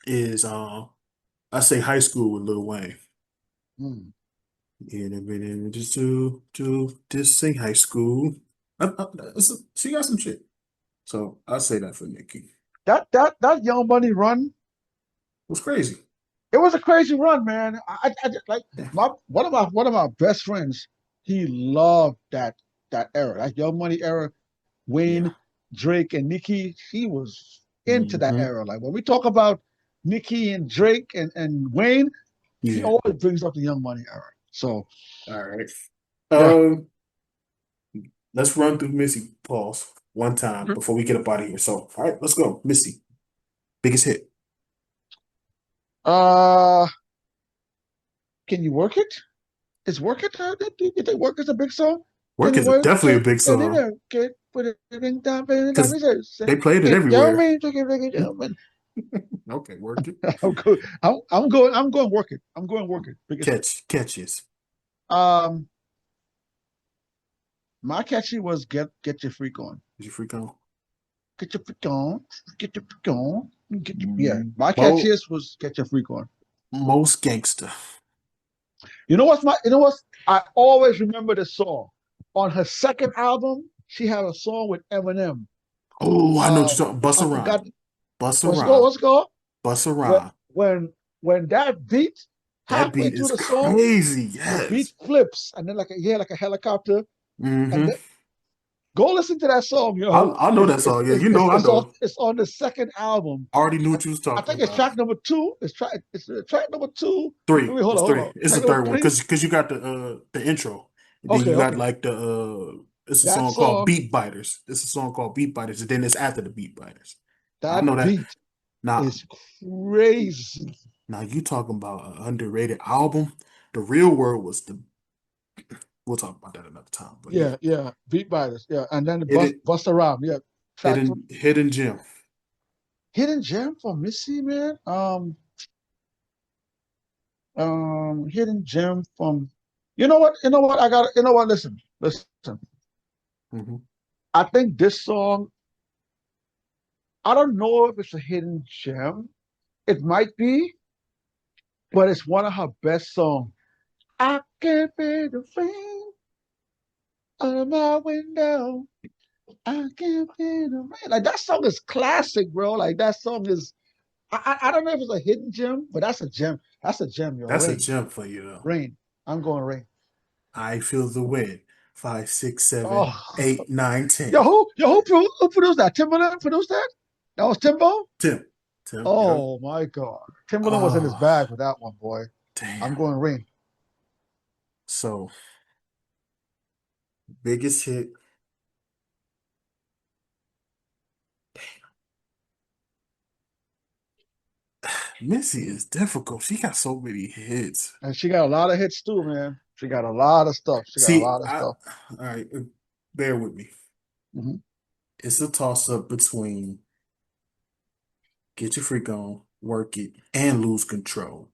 is I say High School with Lil Wayne. Mm. In a minute, just to just say High School. She got some shit. So I say that for Nicki. It That Young Money run, was crazy. it was a crazy run, man. I just like Yeah. my one of my best friends. He loved that era, that Young Money era. Yeah. Wayne, Drake, and Nicki. He was into that Hmm. era. Like when we talk about Nicki and Drake and Wayne, he Yeah. always brings up the Young Money era. So All right. yeah. Um, let's run through Missy Pauls one time before we get up out of here. So, all right, let's go. Missy, biggest hit. Uh, can you work it? Is work it? You think work is a big song? Can Work you is work definitely a it? big Can you song work it? Put it in time, because research. they played it Get your everywhere. man, take it, your man. Okay, work it. I'm good. I'm going work it. I'm going work it. Biggest hit. Catches. Um, my catchy was get your freak on. Did you freak on? Get your freak on. Get your freak on. Yeah. My Mo catchiest was get your freak on. Most gangster. You know what's I always remember the song. On her second album, she had a song with Eminem. Oh, I know what Uh you're talking. Bust I around. forgot Bust what's it called? around. What's it called? Bust When around. when when that beat That halfway beat through is the song, crazy. the beat Yes. flips and then like a helicopter and Hmm. then go listen to that song, I know that song. Yeah, you know I know. It's on the second album. I already knew I, what you was I talking think it's about. track number two. It's track number two. Three. Wait, It's hold three. on. It's the Track number third one three. because you got the intro, and then Okay, you got okay. like the it's a That song called song, Beat Biters. It's a song called Beat Biters, and then it's after the Beat Biters. I know that that. beat Now, is crazy. now you talking about an underrated album? The Real World was the. We'll talk about that another time. But yeah, Yeah, yeah. Beat by this. Yeah. And then the hidden bust around. Yeah. Track three. hidden gem. Hidden gem for Missy, man. Hidden gem from you know what, I got you know what, listen. Hmm. I think this song, I don't know if it's a hidden gem. It might be, but it's one of her best songs. I can feel the rain on my window. I can feel the rain. Like that song is classic, bro. Like that song is I don't know if it's a hidden gem, but that's a gem. That's a gem, yo. That's a Rain. gem for you though. Rain. I'm going rain. I feel the wind. Five, six, seven, Oh, eight, nine, yo, 10. who produced that? Timberland produced that? That was Timbo? Tim. Tim. Yep. Oh my God. Timberland was in his Oh, bag with that one, boy. I'm damn. going rain. So biggest hit. Missy is difficult. She got so many hits. And she got a lot of hits too, man. She got a lot of stuff. She got a See, lot of stuff. all right, bear with me. Hmm. It's a toss up between Get Your Freak On, Work It, and Lose Control.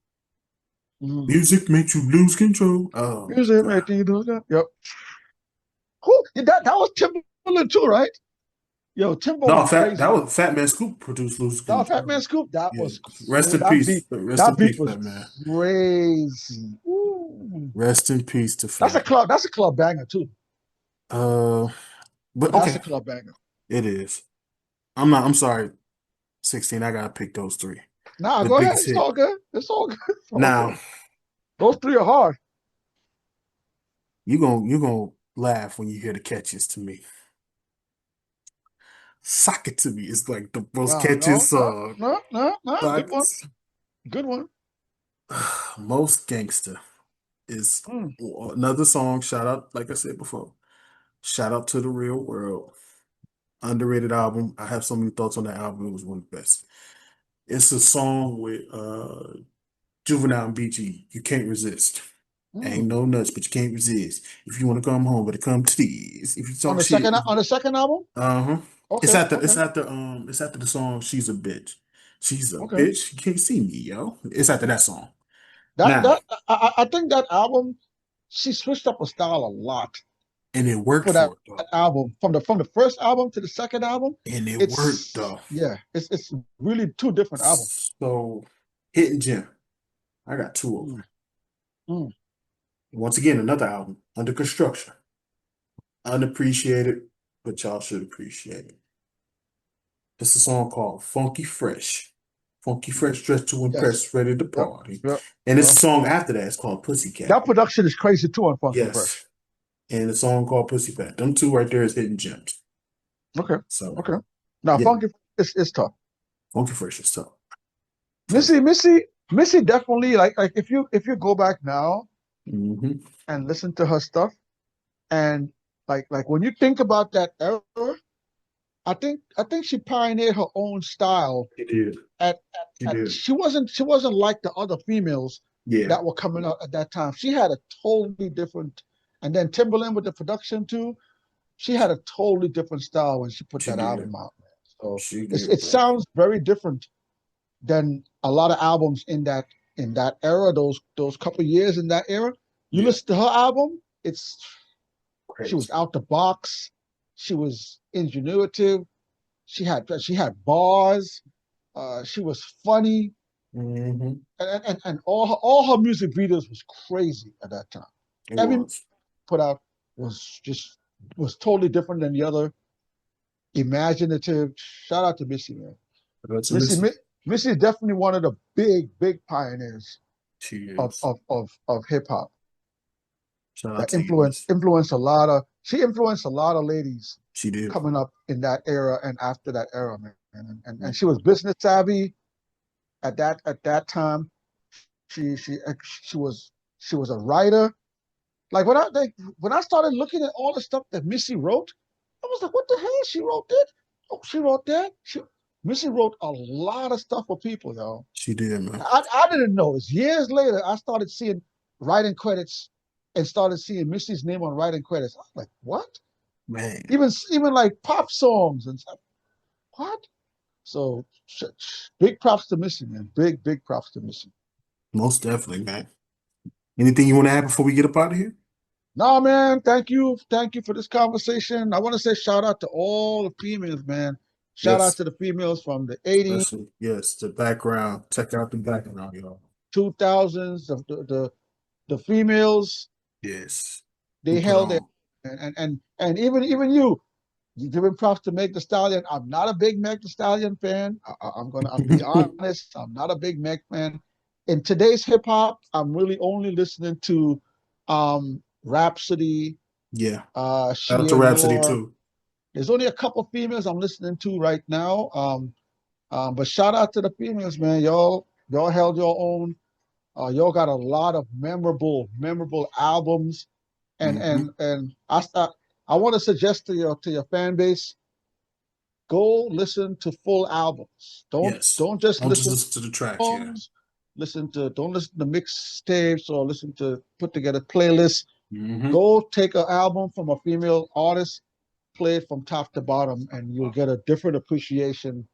Hmm. Music makes you lose control. Oh my Music God. making you do that. Yep. Who that was Timberland too, right? Yo, Timbo No, went crazy. that was Fat Man Scoop produced Lose That was Fat Control. Man Scoop. Yeah. Rest in peace. Rest That in beat peace, was Fat Man. crazy. Ooh. Rest in peace to Fat. That's a club banger too. Uh, but That's a okay, club banger. it is. I'm sorry, 16. I gotta pick those three. Nah, The go ahead. biggest It's hit. all good. It's all good. It's all Now, good. Those three are hard. you gonna laugh when you hear the catches to me. Sock It to Me is like the most No, catchy no, no, song. no, no, no. Good Sock one. Good one. Most Gangster is Mm. another song. Shout out, like I said before. Shout out to the Real World. Underrated album. I have so many thoughts on that album. It was one of the best. It's a song with Juvenile and BG. You can't resist. Ain't Mm. no nuts, but you can't resist. If you want to come home, better come to these. If you talk shit, On the second album? uh-huh. Okay, okay, It's after the song She's a Bitch. She's a okay. bitch. You can't see me, yo. It's after that song. That Now, that I think that album, she switched up her style a lot and it worked for that for it though. album. From the first album to the second album, And it worked it's though. yeah, it's really two different albums. So, Hidden Gem. I got two of them. Mm, mm. Once again, another album under construction. Unappreciated, but y'all should appreciate it. It's a song called Funky Fresh. Funky Fresh, dressed to Yes. impress, ready to Yep. party. Yep. And it's Yep. a song after that. It's called Pussycat. That production is crazy too on Funky Fresh. Yes. And a song called Pussycat. Them two right there is hidden gems. Okay. So, Okay. Now yeah, Funky is tough. Funky Fresh is tough. Trust Missy, Missy, Missy definitely like if you go back now me. Hmm. and listen to her stuff and like when you think about that era, I think she pioneered her own style He did. He at did. she wasn't like the other females Yeah, that were coming out at that time. She had a totally different, and then Timberland with the production too. She had a totally different style when she put she that did. album out, man. So She it did, bro. sounds very different than a lot of albums in that era. Those couple years in that era. You Yeah, listen to her album, she was crazy. out the box. She was ingenuitive. She had bars. She was funny, Hmm. and all her music videos was crazy at that time. It Every was. put out was totally different than the other. Imaginative. Shout out to Missy, man. That's a Missy Missy. Missy is definitely one of the big pioneers She of is. of of, of hip hop Shout out that to you, Miss. influenced a lot of ladies She did. coming up in that era and after that era, man. And Mm. she was business savvy at that time. She was a writer. Like when I started looking at all the stuff that Missy wrote, I was like, what the hell? She wrote that? Oh, she wrote that? Missy wrote a lot of stuff for people, yo. She did, man. I didn't know. It's years later I started seeing writing credits and started seeing Missy's name on writing credits. I was like, what? Man, Even like pop songs and stuff. What? So big props to Missy, man. Big props to Missy. most definitely, man. Anything you want to add before we get up out of here? No, man, thank you for this conversation. I want to say shout out to all the females, man. Shout out Yes. to the females from the 80s, Especially, yes, the background. Check out the background, y'all. 2000s, the females. Yes. Who They put held it, on? and even you giving props to Meg The Stallion. I'm not a big Meg The Stallion fan. I'll be honest. I'm not a big Meg fan. In today's hip hop, I'm really only listening to Rhapsody, Yeah. Shout out She to and Rhapsody Noir. too. There's only a couple females I'm listening to right now. But shout out to the females, man. Y'all held your own. Y'all got a lot of memorable albums, and Hmm. and and I want to suggest to your fan base, go listen to full albums. Don't Yes. don't just Don't just listen to listen to the tracks. Yeah. songs. Don't listen to mixtapes or listen to put together playlists. Hmm. Go take an album from a female artist, play it from top to bottom, and you'll get a different appreciation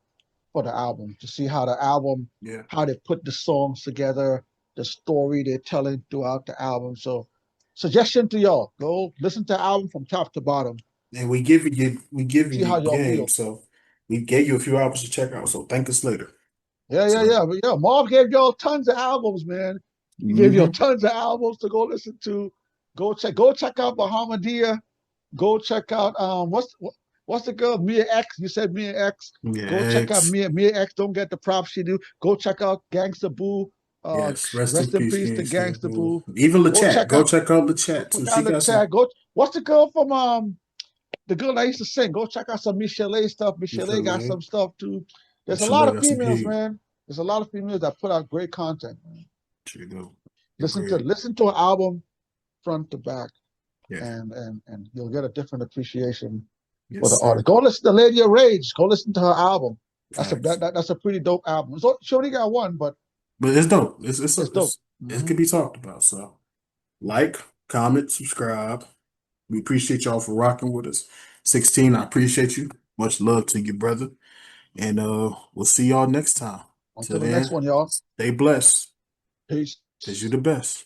for the album to see Yeah. how they put the songs together, the story they're telling throughout the album. So, suggestion to y'all: go listen to the album from top to bottom. And we giving See you how y'all game, feel. so we gave you a few albums to check out. So thank us later. Yeah, yeah, So yeah. But yeah, Marv gave y'all tons of albums, man. He gave you hmm tons of albums to go listen to. Go check out Bahamadia. Go check out what's the girl Mia X? You said Mia X. yeah, Go check out X. Mia X. Don't get the props she do. Go check out Gangsta Boo. Yes. Rest in Rest in peace, peace to gangster. Gangsta Boo. Even Go LeChat. check Go out. check out Go LeChat too. put She down the got some. tag. Go. What's the girl from the girl that used to sing? Go check out some Michelle stuff. Michelle got Michelle. some stuff too. There's a lot Michelle of got some females, heat. man. There's a lot of females that put out great content. Man. She do. Listen to Agreed. listen to an album front to back, Yeah. and you'll get a different appreciation for the Yes, artist. sir. Go listen to Lady of Rage. Go listen to her album. Facts. That's a pretty dope album. So she only got one, but But it's dope. it's dope. It Hmm. could be talked about. So like, comment, subscribe. We appreciate y'all for rocking with us. 16, I appreciate you. Much love to you, brother. And we'll see y'all next time. Till Until the next then, one, y'all. stay blessed, Peace. because you're the best.